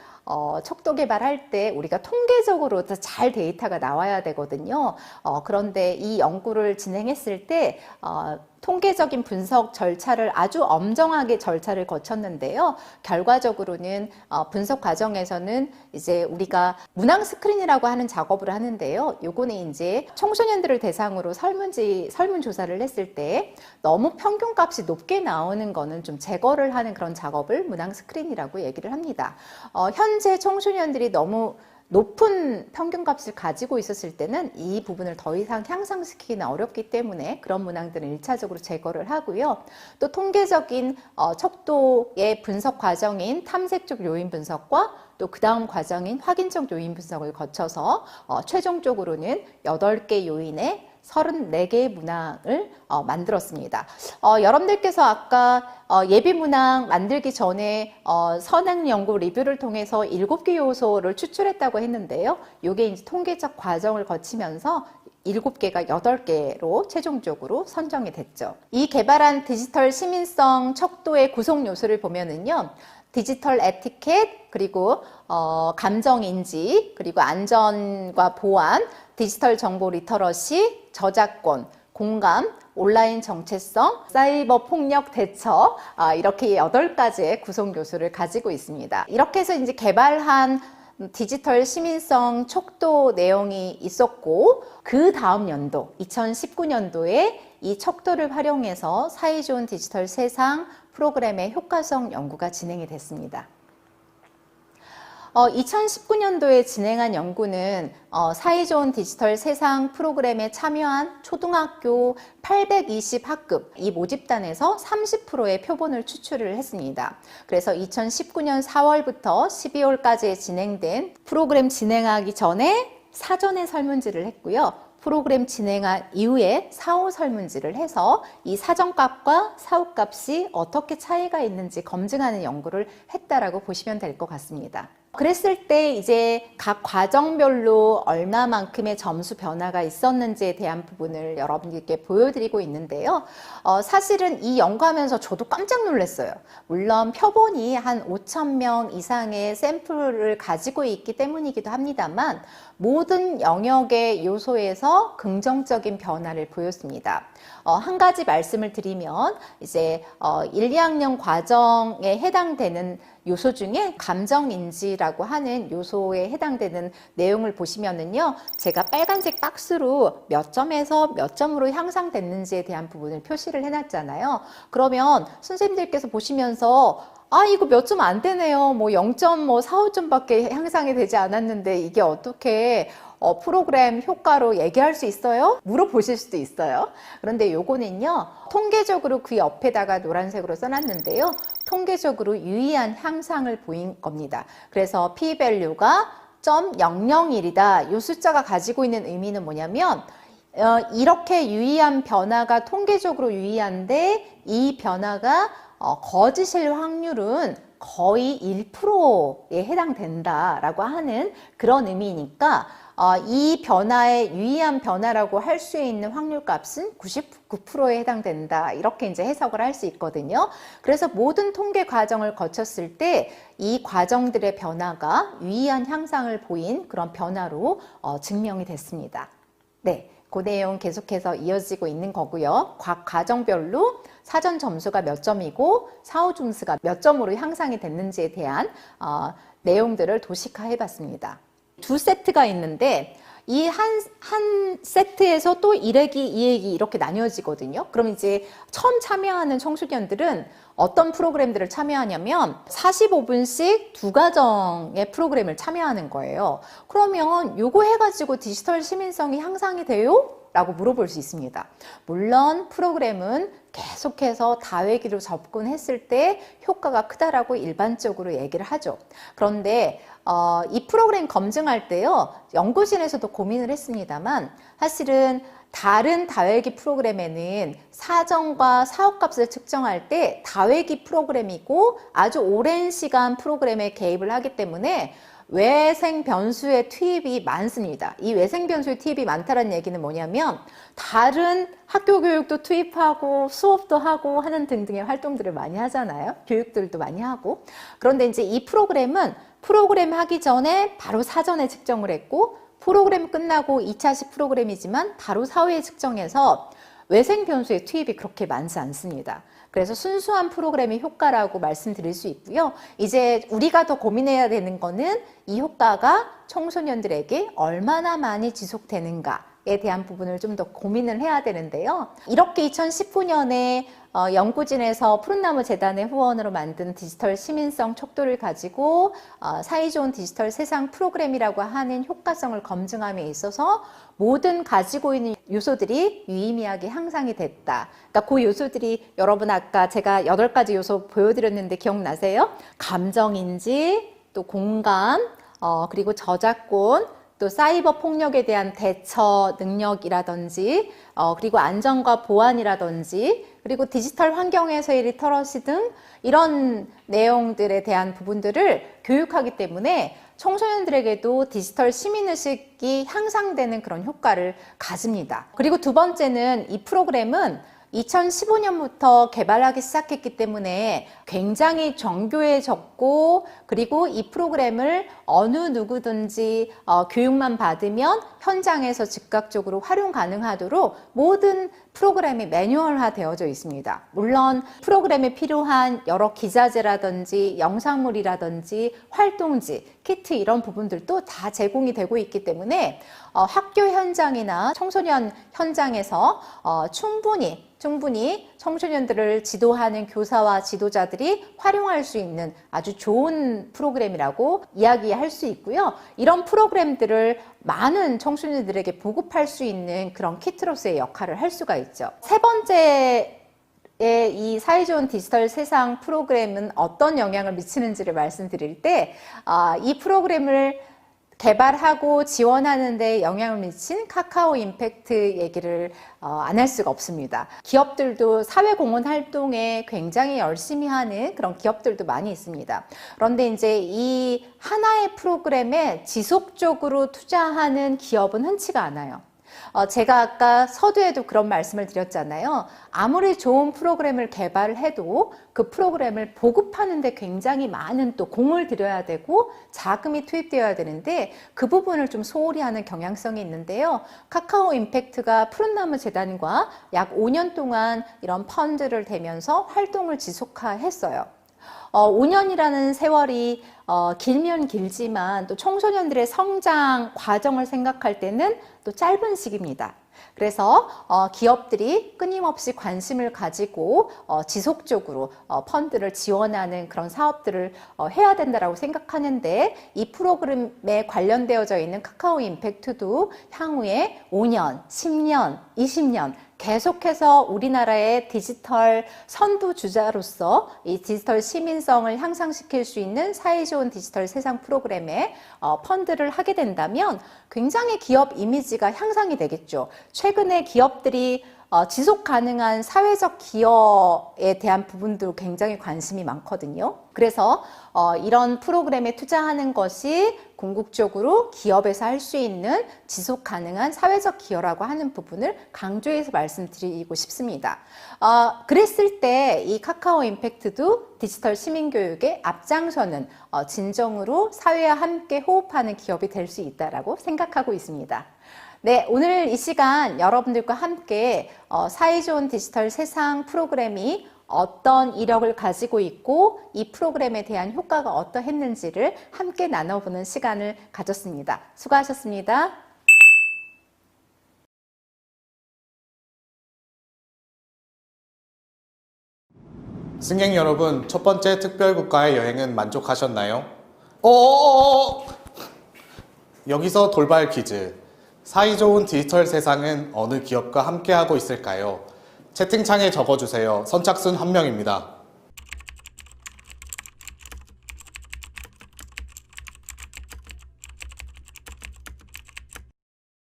Speaker 5: 척도 개발할 때 우리가 통계적으로 잘 데이터가 나와야 되거든요. 그런데 이 연구를 진행했을 때 통계적인 분석 절차를 아주 엄정하게 절차를 거쳤는데요. 결과적으로는 분석 과정에서는 이제 우리가 문항 스크린이라고 하는 작업을 하는데요. 요거는 이제 청소년들을 대상으로 설문 조사를 했을 때 너무 평균값이 높게 나오는 거는 좀 제거를 하는 그런 작업을 문항 스크린이라고 얘기를 합니다. 현재 청소년들이 너무 높은 평균값을 가지고 있었을 때는 이 부분을 더 이상 향상시키기는 어렵기 때문에 그런 문항들은 1차적으로 제거를 하고요. 또 통계적인 척도의 분석 과정인 탐색적 요인 분석과 또 그 다음 과정인 확인적 요인 분석을 거쳐서 최종적으로는 8개 요인의 34개의 문항을 만들었습니다. 여러분들께서 아까 예비 문항 만들기 전에 선행 연구 리뷰를 통해서 7개 요소를 추출했다고 했는데요. 이게 이제 통계적 과정을 거치면서 7개가 8개로 최종적으로 선정이 됐죠. 이 개발한 디지털 시민성 척도의 구성 요소를 보면은요. 디지털 에티켓, 그리고 감정인지, 그리고 안전과 보안, 디지털 정보 리터러시, 저작권, 공감, 온라인 정체성, 사이버 폭력 대처, 이렇게 8가지의 구성 요소를 가지고 있습니다. 이렇게 해서 이제 개발한 디지털 시민성 척도 내용이 있었고, 그 다음 연도 2019년도에 이 척도를 활용해서 사이좋은 디지털 세상 프로그램의 효과성 연구가 진행이 됐습니다. 2019년도에 진행한 연구는 사이좋은 디지털 세상 프로그램에 참여한 초등학교 820학급 이 모집단에서 30%의 표본을 추출을 했습니다. 그래서 2019년 4월부터 12월까지 진행된 프로그램 진행하기 전에 사전에 설문지를 했고요. 프로그램 진행한 이후에 사후 설문지를 해서 이 사전값과 사후값이 어떻게 차이가 있는지 검증하는 연구를 했다라고 보시면 될 것 같습니다. 그랬을 때 이제 각 과정별로 얼마만큼의 점수 변화가 있었는지에 대한 부분을 여러분들께 보여드리고 있는데요. 사실은 이 연구하면서 저도 깜짝 놀랐어요. 물론 표본이 한 5,000명 이상의 샘플을 가지고 있기 때문이기도 합니다만 모든 영역의 요소에서 긍정적인 변화를 보였습니다. 한 가지 말씀을 드리면 이제 1, 2학년 과정에 해당되는 요소 중에 감정인지라고 하는 요소에 해당되는 내용을 보시면은요, 제가 빨간색 박스로 몇 점에서 몇 점으로 향상됐는지에 대한 부분을 표시를 해놨잖아요. 그러면 선생님들께서 보시면서 이거 몇 점 안 되네요. 뭐 0.45점밖에 향상이 되지 않았는데 이게 어떻게 프로그램 효과로 얘기할 수 있어요? 물어보실 수도 있어요. 그런데 요거는요, 통계적으로 그 옆에다가 노란색으로 써놨는데요. 통계적으로 유의한 향상을 보인 겁니다. 그래서 p-value가 0.001이다. 이 숫자가 가지고 있는 의미는 뭐냐면 이렇게 유의한 변화가 통계적으로 유의한데 이 변화가 거짓일 확률은 거의 1%에 해당된다라고 하는 그런 의미니까 이 변화에 유의한 변화라고 할 수 있는 확률값은 99%에 해당된다. 이렇게 이제 해석을 할 수 있거든요. 그래서 모든 통계 과정을 거쳤을 때 이 과정들의 변화가 유의한 향상을 보인 그런 변화로 증명이 됐습니다. 네. 그 내용 계속해서 이어지고 있는 거고요. 각 과정별로 사전 점수가 몇 점이고 사후 점수가 몇 점으로 향상이 됐는지에 대한 내용들을 도식화해 봤습니다. 두 세트가 있는데 이 한 세트에서 또 1회기, 2회기 이렇게 나뉘어지거든요. 그럼 이제 처음 참여하는 청소년들은 어떤 프로그램들을 참여하냐면 45분씩 2과정의 프로그램을 참여하는 거예요. 그러면 요거 해가지고 디지털 시민성이 향상이 돼요? 라고 물어볼 수 있습니다. 물론 프로그램은 계속해서 다회기로 접근했을 때 효과가 크다라고 일반적으로 얘기를 하죠. 그런데 이 프로그램 검증할 때요, 연구진에서도 고민을 했습니다만 사실은 다른 다회기 프로그램에는 사정과 사업값을 측정할 때 다회기 프로그램이고 아주 오랜 시간 프로그램에 개입을 하기 때문에 외생 변수의 투입이 많습니다. 이 외생 변수의 투입이 많다는 얘기는 뭐냐면 다른 학교 교육도 투입하고 수업도 하고 하는 등등의 활동들을 많이 하잖아요. 교육들도 많이 하고. 그런데 이제 이 프로그램은 프로그램 하기 전에 바로 사전에 측정을 했고 프로그램 끝나고 2차식 프로그램이지만 바로 사후에 측정해서 외생 변수의 투입이 그렇게 많지 않습니다. 그래서 순수한 프로그램의 효과라고 말씀드릴 수 있고요. 이제 우리가 더 고민해야 되는 거는 이 효과가 청소년들에게 얼마나 많이 지속되는가에 대한 부분을 좀 더 고민을 해야 되는데요. 이렇게 2019년에 연구진에서 푸른나무 재단의 후원으로 만든 디지털 시민성 척도를 가지고 사이좋은 디지털 세상 프로그램이라고 하는 효과성을 검증함에 있어서 모든 가지고 있는 요소들이 유의미하게 향상이 됐다. 그러니까 그 요소들이 여러분 아까 제가 8가지 요소 보여드렸는데 기억나세요? 감정인지, 또 공감, 그리고 저작권, 또 사이버 폭력에 대한 대처 능력이라든지 그리고 안전과 보안이라든지 그리고 디지털 환경에서의 리터러시 등 이런 내용들에 대한 부분들을 교육하기 때문에 청소년들에게도 디지털 시민의식이 향상되는 그런 효과를 가집니다. 그리고 두 번째는 이 프로그램은 2015년부터 개발하기 시작했기 때문에 굉장히 정교해졌고 그리고 이 프로그램을 어느 누구든지 교육만 받으면 현장에서 즉각적으로 활용 가능하도록 모든 프로그램이 매뉴얼화 되어져 있습니다. 물론 프로그램에 필요한 여러 기자재라든지 영상물이라든지 활동지, 키트 이런 부분들도 다 제공이 되고 있기 때문에 학교 현장이나 청소년 현장에서 충분히 청소년들을 지도하는 교사와 지도자들이 활용할 수 있는 아주 좋은 프로그램이라고 이야기할 수 있고요. 이런 프로그램들을 많은 청소년들에게 보급할 수 있는 그런 키트로서의 역할을 할 수가 있죠. 세 번째 이 사이좋은 디지털 세상 프로그램은 어떤 영향을 미치는지를 말씀드릴 때 이 프로그램을 개발하고 지원하는 데 영향을 미친 카카오 임팩트 얘기를 안 할 수가 없습니다. 기업들도 사회공헌 활동에 굉장히 열심히 하는 그런 기업들도 많이 있습니다. 그런데 이제 이 하나의 프로그램에 지속적으로 투자하는 기업은 흔치가 않아요. 제가 아까 서두에도 그런 말씀을 드렸잖아요. 아무리 좋은 프로그램을 개발을 해도 그 프로그램을 보급하는 데 굉장히 많은 또 공을 들여야 되고 자금이 투입되어야 되는데 그 부분을 좀 소홀히 하는 경향성이 있는데요. 카카오 임팩트가 푸른나무 재단과 약 5년 동안 이런 펀드를 대면서 활동을 지속했어요. 5년이라는 세월이 길면 길지만 또 청소년들의 성장 과정을 생각할 때는 또 짧은 시기입니다. 그래서 기업들이 끊임없이 관심을 가지고 지속적으로 펀드를 지원하는 그런 사업들을 해야 된다고 생각하는데 이 프로그램에 관련되어져 있는 카카오 임팩트도 향후에 5년, 10년, 20년 계속해서 우리나라의 디지털 선두주자로서 이 디지털 시민성을 향상시킬 수 있는 사이좋은 디지털 세상 프로그램에 펀드를 하게 된다면 굉장히 기업 이미지가 향상이 되겠죠. 최근에 기업들이 지속 가능한 사회적 기여에 대한 부분도 굉장히 관심이 많거든요. 그래서 이런 프로그램에 투자하는 것이 궁극적으로 기업에서 할 수 있는 지속 가능한 사회적 기여라고 하는 부분을 강조해서 말씀드리고 싶습니다. 그랬을 때 이 카카오 임팩트도 디지털 시민교육에 앞장서는 진정으로 사회와 함께 호흡하는 기업이 될 수 있다고 생각하고 있습니다. 네, 오늘 이 시간 여러분들과 함께 사이좋은 디지털 세상 프로그램이 어떤 이력을 가지고 있고 이 프로그램에 대한 효과가 어떠했는지를 함께 나눠보는 시간을 가졌습니다. 수고하셨습니다.
Speaker 27: 승객 여러분, 첫 번째 특별국가의 여행은 만족하셨나요? 여기서 돌발 퀴즈. 사이좋은 디지털 세상은 어느 기업과 함께하고 있을까요? 채팅창에 적어주세요. 선착순 1명입니다.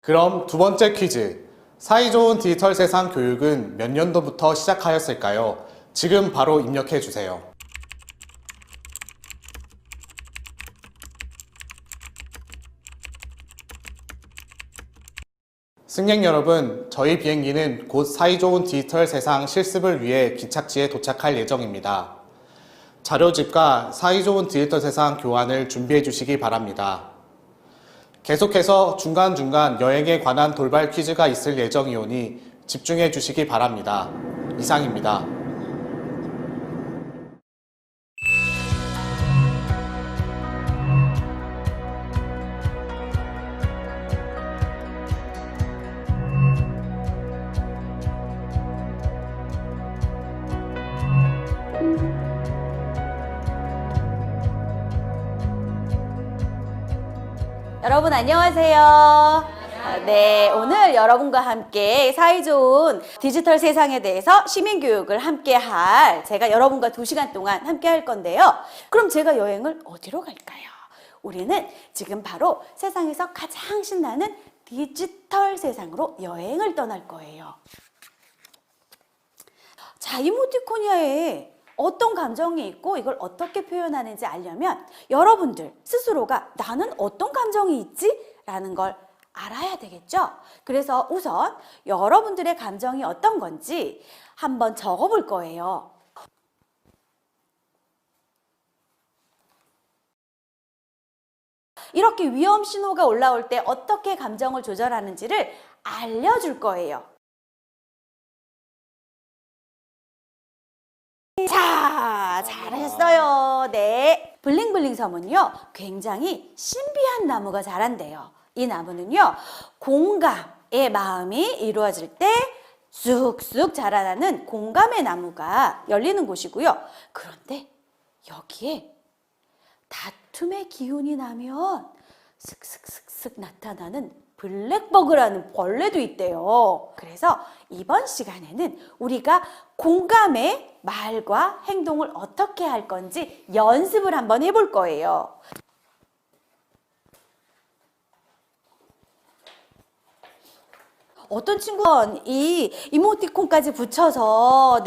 Speaker 27: 그럼 두 번째 퀴즈. 사이좋은 디지털 세상 교육은 몇 년도부터 시작하였을까요? 지금 바로 입력해 주세요. 승객 여러분, 저희 비행기는 곧 사이좋은 디지털 세상 실습을 위해 기착지에 도착할 예정입니다. 자료집과 사이좋은 디지털 세상 교환을 준비해 주시기 바랍니다. 계속해서 중간중간 여행에 관한 돌발 퀴즈가 있을 예정이오니 집중해 주시기 바랍니다. 이상입니다.
Speaker 6: 여러분 안녕하세요. 네, 오늘 여러분과 함께 사이좋은 디지털 세상에 대해서 시민교육을 함께 제가 여러분과 2시간 동안 함께 할 건데요. 그럼 제가 여행을 어디로 갈까요? 우리는 지금 바로 세상에서 가장 신나는 디지털 세상으로 여행을 떠날 거예요. 자, 이모티코니아에 어떤 감정이 있고 이걸 어떻게 표현하는지 알려면 여러분들 스스로가 나는 어떤 감정이 있지? 라는 걸 알아야 되겠죠? 그래서 우선 여러분들의 감정이 어떤 건지 한번 적어볼 거예요. 이렇게 위험 신호가 올라올 때 어떻게 감정을 조절하는지를 알려줄 거예요. 자, 잘하셨어요. 네. 블링블링 섬은요, 굉장히 신비한 나무가 자란대요. 이 나무는요, 공감의 마음이 이루어질 때 쑥쑥 자라나는 공감의 나무가 열리는 곳이고요. 그런데 여기에 다툼의 기운이 나면 슥슥슥슥 나타나는 블랙버그라는 벌레도 있대요. 그래서 이번 시간에는 우리가 공감의 말과 행동을 어떻게 할 건지 연습을 한번 해볼 거예요. 어떤 친구는 이 이모티콘까지 붙여서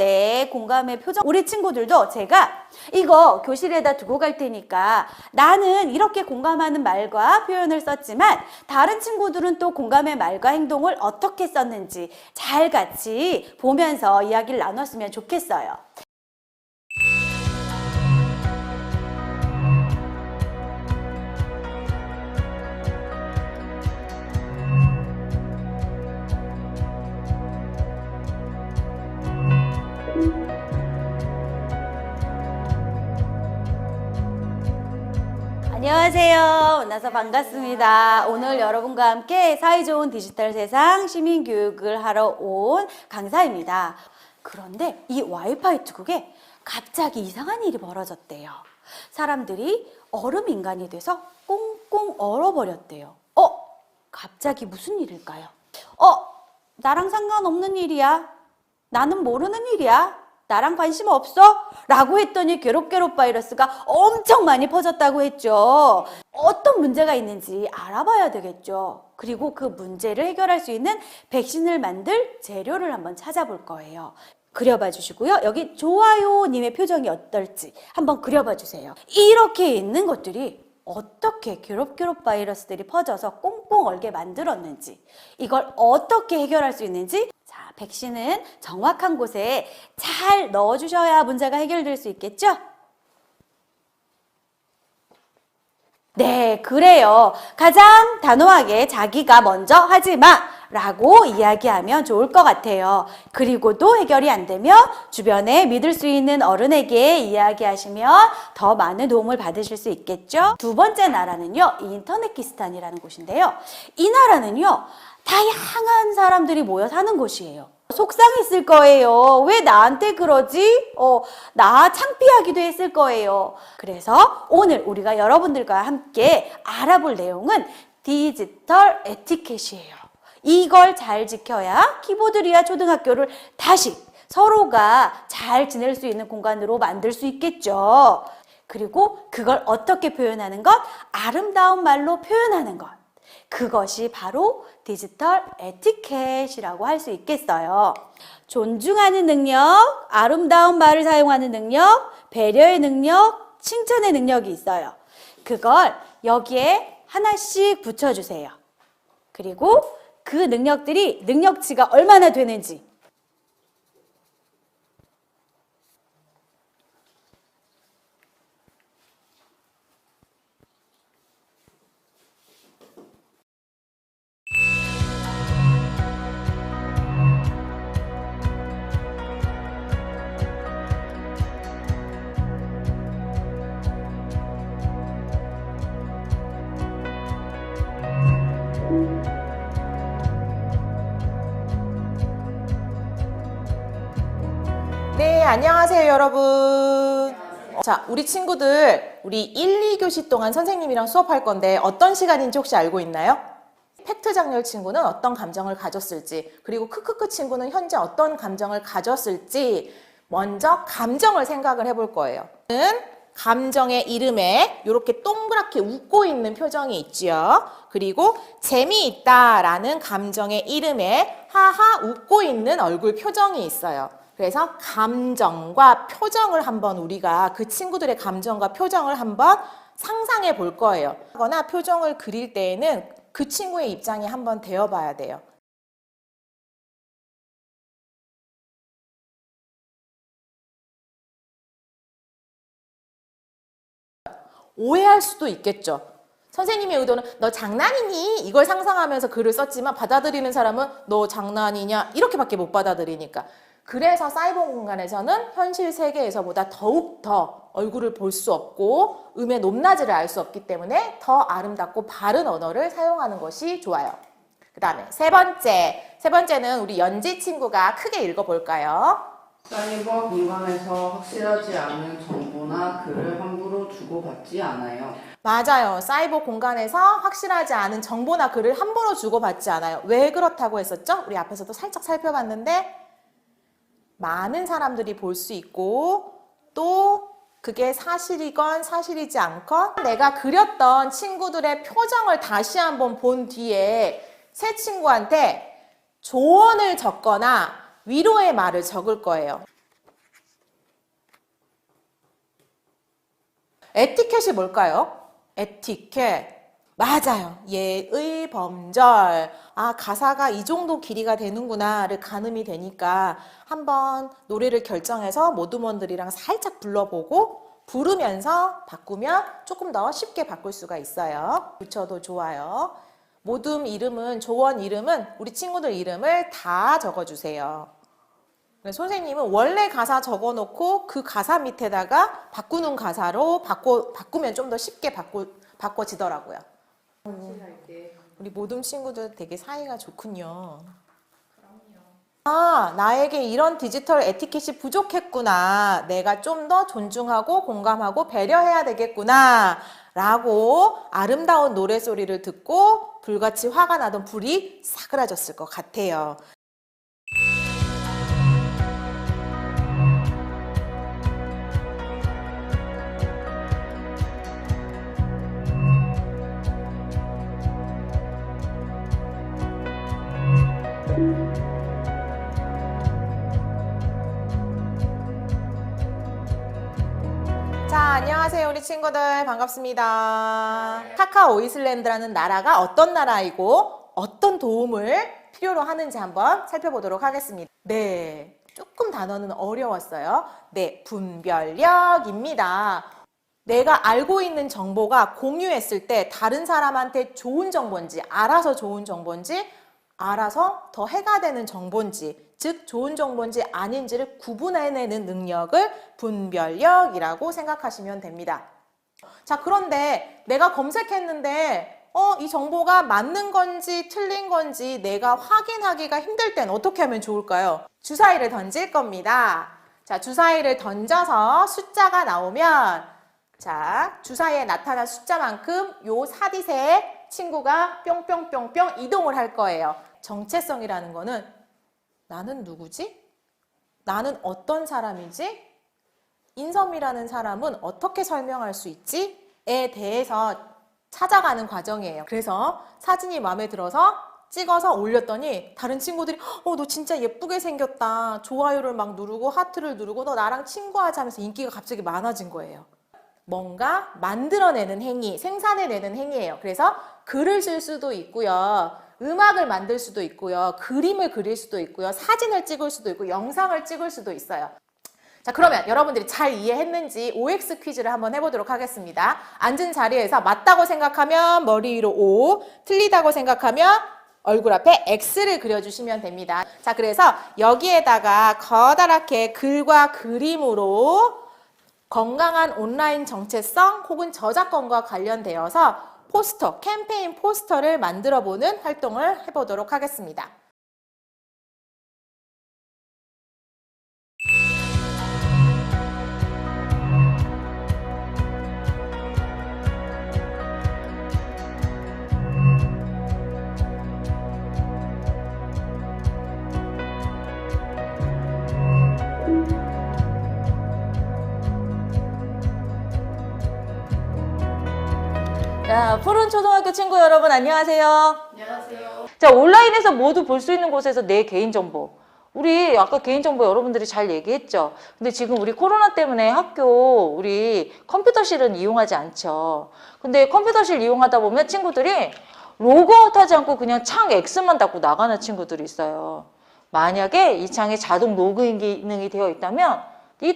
Speaker 6: 공감의 표정, 우리 친구들도 제가 이거 교실에다 두고 갈 테니까 나는 이렇게 공감하는 말과 표현을 썼지만 다른 친구들은 또 공감의 말과 행동을 어떻게 썼는지 잘 같이 보면서 이야기를 나눴으면 좋겠어요. 안녕하세요. 만나서 반갑습니다. 오늘 여러분과 함께 사이좋은 디지털 세상 시민교육을 하러 온 강사입니다. 그런데 이 와이파이 특국에 갑자기 이상한 일이 벌어졌대요. 사람들이 얼음 인간이 돼서 꽁꽁 얼어버렸대요. 갑자기 무슨 일일까요? 나랑 상관없는 일이야. 나는 모르는 일이야. 나랑 관심 없어? 라고 했더니 괴롭 바이러스가 엄청 많이 퍼졌다고 했죠. 어떤 문제가 있는지 알아봐야 되겠죠. 그리고 그 문제를 해결할 수 있는 백신을 만들 재료를 한번 찾아볼 거예요. 그려봐 주시고요. 여기 좋아요 님의 표정이 어떨지 한번 그려봐 주세요. 이렇게 있는 것들이 어떻게 괴롭 바이러스들이 퍼져서 꽁꽁 얼게 만들었는지, 이걸 어떻게 해결할 수 있는지, 자, 백신은 정확한 곳에 잘 넣어주셔야 문제가 해결될 수 있겠죠? 네, 그래요. 가장 단호하게 자기가 먼저 하지 마! 라고 이야기하면 좋을 것 같아요. 그리고도 해결이 안 되면 주변에 믿을 수 있는 어른에게 이야기하시면 더 많은 도움을 받으실 수 있겠죠. 두 번째 나라는요, 인터네키스탄이라는 곳인데요. 이 나라는요, 다양한 사람들이 모여 사는 곳이에요. 속상했을 거예요. 왜 나한테 그러지? 나 창피하기도 했을 거예요. 그래서 오늘 우리가 여러분들과 함께 알아볼 내용은 디지털 에티켓이에요. 이걸 잘 지켜야 키보드리아 초등학교를 다시 서로가 잘 지낼 수 있는 공간으로 만들 수 있겠죠. 그리고 그걸 어떻게 표현하는 것? 아름다운 말로 표현하는 것. 그것이 바로 디지털 에티켓이라고 할 수 있겠어요. 존중하는 능력, 아름다운 말을 사용하는 능력, 배려의 능력, 칭찬의 능력이 있어요. 그걸 여기에 하나씩 붙여주세요. 그리고 그 능력들이 능력치가 얼마나 되는지
Speaker 3: 네, 안녕하세요, 여러분. 자, 우리 친구들, 우리 1, 2교시 동안 선생님이랑 수업할 건데 어떤 시간인지 혹시 알고 있나요? 팩트 장렬 친구는 어떤 감정을 가졌을지, 그리고 크크크 친구는 현재 어떤 감정을 가졌을지 먼저 감정을 생각을 해볼 거예요. 감정의 이름에 이렇게 동그랗게 웃고 있는 표정이 있지요. 그리고 재미있다라는 감정의 이름에 하하 웃고 있는 얼굴 표정이 있어요. 그래서 감정과 표정을 한번 우리가 그 친구들의 감정과 표정을 한번 상상해 볼 거예요. 하거나 표정을 그릴 때에는 그 친구의 입장에 한번 되어 봐야 돼요. 오해할 수도 있겠죠. 선생님의 의도는 너 장난이니? 이걸 상상하면서 글을 썼지만 받아들이는 사람은 너 장난이냐? 이렇게밖에 못 받아들이니까. 그래서 사이버 공간에서는 현실 세계에서보다 더욱 더 얼굴을 볼 수 없고 음의 높낮이를 알 수 없기 때문에 더 아름답고 바른 언어를 사용하는 것이 좋아요. 그 다음에 세 번째는 우리 연지 친구가 크게 읽어볼까요?
Speaker 9: 사이버 공간에서 확실하지 않은 정보나 글을 함부로 주고받지 않아요.
Speaker 3: 맞아요. 사이버 공간에서 확실하지 않은 정보나 글을 함부로 주고받지 않아요. 왜 그렇다고 했었죠? 우리 앞에서도 살짝 살펴봤는데 많은 사람들이 볼 수 있고 또 그게 사실이건 사실이지 않건 내가 그렸던 친구들의 표정을 다시 한번 본 뒤에 새 친구한테 조언을 적거나 위로의 말을 적을 거예요. 에티켓이 뭘까요? 에티켓. 맞아요. 예의 범절. 아, 가사가 이 정도 길이가 되는구나를 가늠이 되니까 한번 노래를 결정해서 모두먼들이랑 살짝 불러보고 부르면서 바꾸면 조금 더 쉽게 바꿀 수가 있어요. 붙여도 좋아요. 모둠 이름은, 조원 이름은 우리 친구들 이름을 다 적어주세요. 선생님은 원래 가사 적어놓고 그 가사 밑에다가 바꾸는 가사로 바꾸면 좀 더 쉽게 바꿔지더라고요. 우리 모둠 친구들 되게 사이가 좋군요. 아, 나에게 이런 디지털 에티켓이 부족했구나. 내가 좀 더 존중하고 공감하고 배려해야 되겠구나. 라고 아름다운 노래소리를 듣고 불같이 화가 나던 불이 사그라졌을 것 같아요. 자, 안녕하세요 우리 친구들 반갑습니다. 카카오 이슬란드라는 나라가 어떤 나라이고 어떤 도움을 필요로 하는지 한번 살펴보도록 하겠습니다. 네, 조금 단어는 어려웠어요. 네, 분별력입니다. 내가 알고 있는 정보가 공유했을 때 다른 사람한테 좋은 정보인지 알아서 좋은 정보인지 알아서 더 해가 되는 정보인지 즉 좋은 정보인지 아닌지를 구분해내는 능력을 분별력이라고 생각하시면 됩니다. 자, 그런데 내가 검색했는데 이 정보가 맞는 건지 틀린 건지 내가 확인하기가 힘들 땐 어떻게 하면 좋을까요? 주사위를 던질 겁니다. 자, 주사위를 던져서 숫자가 나오면 자, 주사위에 나타난 숫자만큼 요 사디세 친구가 뿅뿅뿅뿅 이동을 할 거예요. 정체성이라는 거는 나는 누구지? 나는 어떤 사람이지? 인섬이라는 사람은 어떻게 설명할 수 있지? 에 대해서 찾아가는 과정이에요. 그래서 사진이 마음에 들어서 찍어서 올렸더니 다른 친구들이 너 진짜 예쁘게 생겼다. 좋아요를 막 누르고 하트를 누르고 너 나랑 친구하자 하면서 인기가 갑자기 많아진 거예요. 뭔가 만들어내는 행위, 생산해내는 행위예요. 그래서 글을 쓸 수도 있고요. 음악을 만들 수도 있고요. 그림을 그릴 수도 있고요. 사진을 찍을 수도 있고 영상을 찍을 수도 있어요. 자, 그러면 여러분들이 잘 이해했는지 OX 퀴즈를 한번 해보도록 하겠습니다. 앉은 자리에서 맞다고 생각하면 머리 위로 O, 틀리다고 생각하면 얼굴 앞에 X를 그려주시면 됩니다. 자, 그래서 여기에다가 커다랗게 글과 그림으로 건강한 온라인 정체성 혹은 저작권과 관련되어서 포스터, 캠페인 포스터를 만들어보는 활동을 해보도록 하겠습니다.
Speaker 6: 자, 푸른 초등학교 친구 여러분 안녕하세요.
Speaker 1: 안녕하세요.
Speaker 6: 자, 온라인에서 모두 볼 수 있는 곳에서 내 개인정보. 우리 아까 개인정보 여러분들이 잘 얘기했죠. 근데 지금 우리 코로나 때문에 학교 우리 컴퓨터실은 이용하지 않죠. 근데 컴퓨터실 이용하다 보면 친구들이 로그아웃하지 않고 그냥 창 X만 닫고 나가는 친구들이 있어요. 만약에 이 창에 자동 로그인 기능이 되어 있다면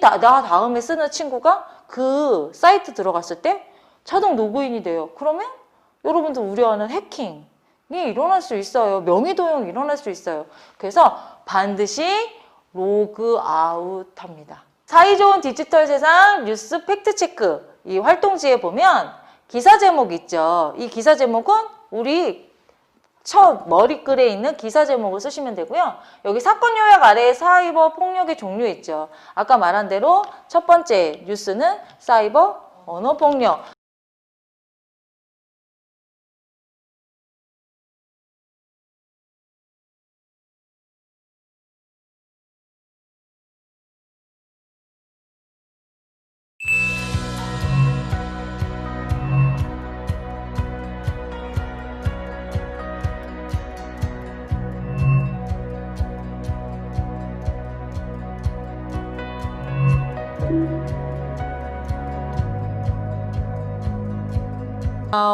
Speaker 6: 나 다음에 쓰는 친구가 그 사이트 들어갔을 때 자동 로그인이 돼요. 그러면 여러분들 우려하는 해킹이 일어날 수 있어요. 명의도용이 일어날 수 있어요. 그래서 반드시 로그아웃합니다. 사이좋은 디지털 세상 뉴스 팩트체크 이 활동지에 보면 기사 제목 있죠. 이 기사 제목은 우리 첫 머리글에 있는 기사 제목을 쓰시면 되고요. 여기 사건 요약 아래에 사이버 폭력의 종류 있죠. 아까 말한 대로 첫 번째 뉴스는 사이버 언어 폭력.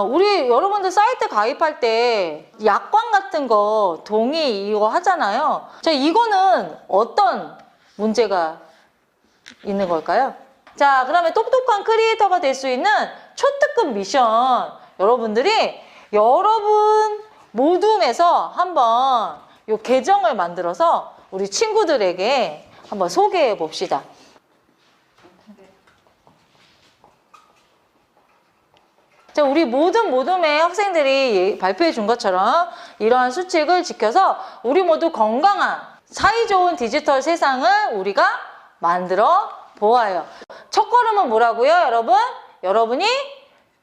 Speaker 6: 우리 여러분들 사이트 가입할 때 약관 같은 거 동의 이거 하잖아요. 자, 이거는 어떤 문제가 있는 걸까요? 자, 그러면 똑똑한 크리에이터가 될 수 있는 초특급 미션 여러분들이 여러분 모둠에서 한번 요 계정을 만들어서 우리 친구들에게 한번 소개해 봅시다. 자, 우리 모둠의 학생들이 발표해 준 것처럼 이러한 수칙을 지켜서 우리 모두 건강한 사이좋은 디지털 세상을 우리가 만들어 보아요. 첫 걸음은 뭐라고요, 여러분? 여러분이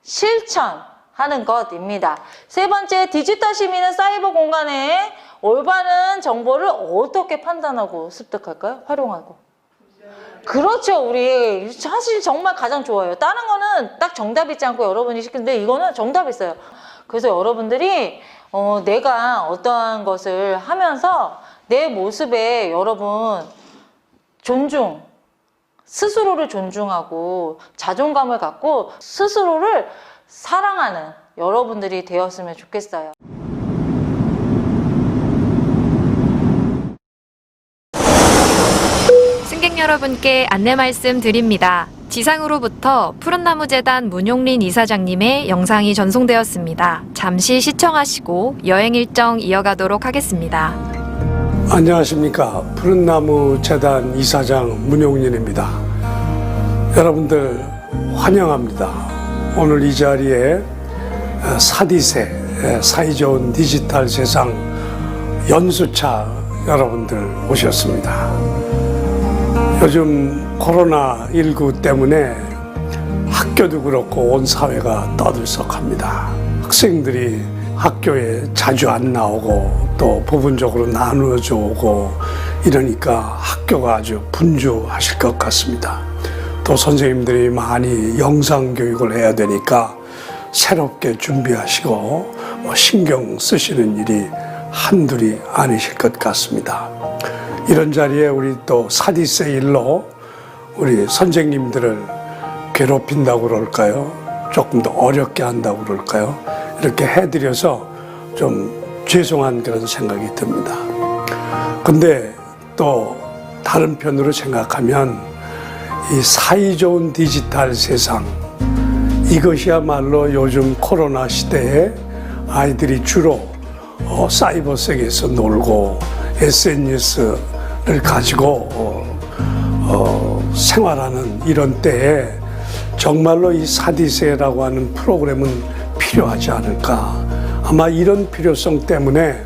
Speaker 6: 실천하는 것입니다. 세 번째, 디지털 시민은 사이버 공간에 올바른 정보를 어떻게 판단하고 습득할까요? 활용하고. 그렇죠. 우리 사실 정말 가장 좋아요. 다른 거는 딱 정답 있지 않고 여러분이 시키는데 이거는 정답이 있어요. 그래서 여러분들이 내가 어떠한 것을 하면서 내 모습에 여러분 존중, 스스로를 존중하고 자존감을 갖고 스스로를 사랑하는 여러분들이 되었으면 좋겠어요.
Speaker 25: 승객 여러분께 안내 말씀 드립니다. 지상으로부터 푸른나무재단 문용린 이사장님의 영상이 전송되었습니다. 잠시 시청하시고 여행 일정 이어가도록 하겠습니다.
Speaker 10: 안녕하십니까. 푸른나무재단 이사장 문용린입니다. 여러분들 환영합니다. 오늘 이 자리에 사디세 사이좋은 디지털 세상 연수차 여러분들 오셨습니다. 요즘 코로나19 때문에 학교도 그렇고 온 사회가 떠들썩합니다. 학생들이 학교에 자주 안 나오고 또 부분적으로 나누어져 오고 이러니까 학교가 아주 분주하실 것 같습니다. 또 선생님들이 많이 영상 교육을 해야 되니까 새롭게 준비하시고 신경 쓰시는 일이 한둘이 아니실 것 같습니다. 이런 자리에 우리 또 사디세 일로 우리 선생님들을 괴롭힌다고 그럴까요? 조금 더 어렵게 한다고 그럴까요? 이렇게 해드려서 좀 죄송한 그런 생각이 듭니다. 근데 또 다른 편으로 생각하면 이 사이좋은 디지털 세상, 이것이야말로 요즘 코로나 시대에 아이들이 주로 사이버 세계에서 놀고 SNS를 가지고 생활하는 이런 때에 정말로 이 사디세라고 하는 프로그램은 필요하지 않을까. 아마 이런 필요성 때문에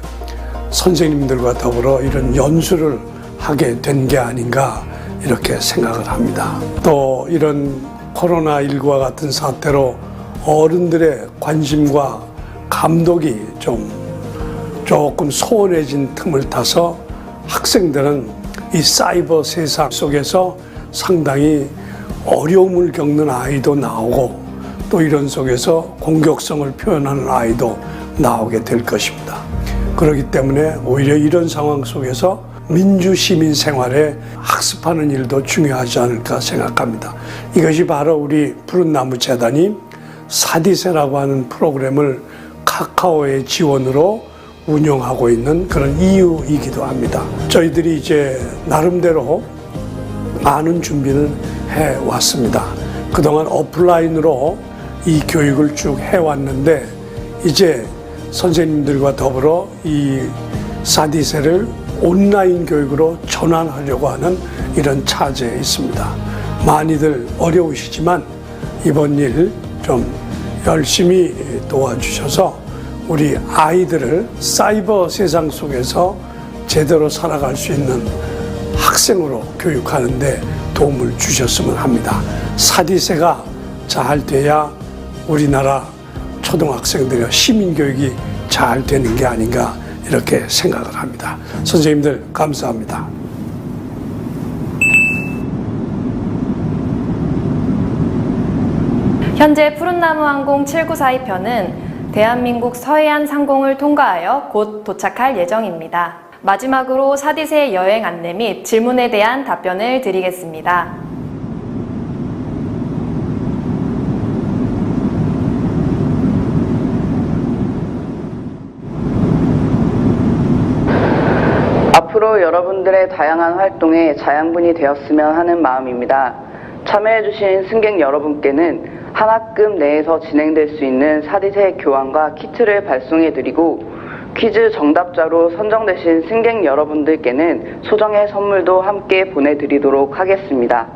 Speaker 10: 선생님들과 더불어 이런 연수를 하게 된 게 아닌가 이렇게 생각을 합니다. 또 이런 코로나19와 같은 사태로 어른들의 관심과 감독이 조금 소원해진 틈을 타서 학생들은 이 사이버 세상 속에서 상당히 어려움을 겪는 아이도 나오고 또 이런 속에서 공격성을 표현하는 아이도 나오게 될 것입니다. 그렇기 때문에 오히려 이런 상황 속에서 민주시민 생활에 학습하는 일도 중요하지 않을까 생각합니다. 이것이 바로 우리 푸른나무 재단이 사디세라고 하는 프로그램을 카카오의 지원으로 운영하고 있는 그런 이유이기도 합니다. 저희들이 이제 나름대로 많은 준비를 해왔습니다. 그동안 오프라인으로 이 교육을 쭉 해왔는데 이제 선생님들과 더불어 이 사디세를 온라인 교육으로 전환하려고 하는 이런 차제에 있습니다. 많이들 어려우시지만 이번 일 좀 열심히 도와주셔서 우리 아이들을 사이버 세상 속에서 제대로 살아갈 수 있는 학생으로 교육하는데 도움을 주셨으면 합니다. 사디세가 잘 돼야 우리나라 초등학생들의 시민교육이 잘 되는 게 아닌가 이렇게 생각을 합니다. 선생님들 감사합니다.
Speaker 4: 현재 푸른나무 항공 7942편은 대한민국 서해안 상공을 통과하여 곧 도착할 예정입니다. 마지막으로 사디세 여행 안내 및 질문에 대한 답변을 드리겠습니다.
Speaker 26: 앞으로 여러분들의 다양한 활동에 자양분이 되었으면 하는 마음입니다. 참여해주신 승객 여러분께는 한 학급 내에서 진행될 수 있는 사디세 교환과 키트를 발송해드리고 퀴즈 정답자로 선정되신 승객 여러분들께는 소정의 선물도 함께 보내드리도록 하겠습니다.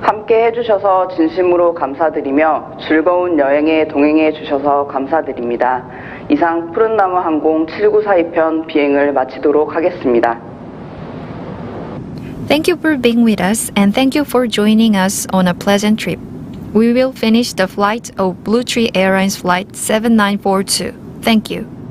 Speaker 26: 함께 해주셔서 진심으로 감사드리며 즐거운 여행에 동행해 주셔서 감사드립니다. 이상 푸른나무 항공 7942편 비행을 마치도록 하겠습니다.
Speaker 25: Thank you for being with us and thank you for joining us on a pleasant trip. We will finish the flight of Blue Tree Airlines Flight 7942. Thank you.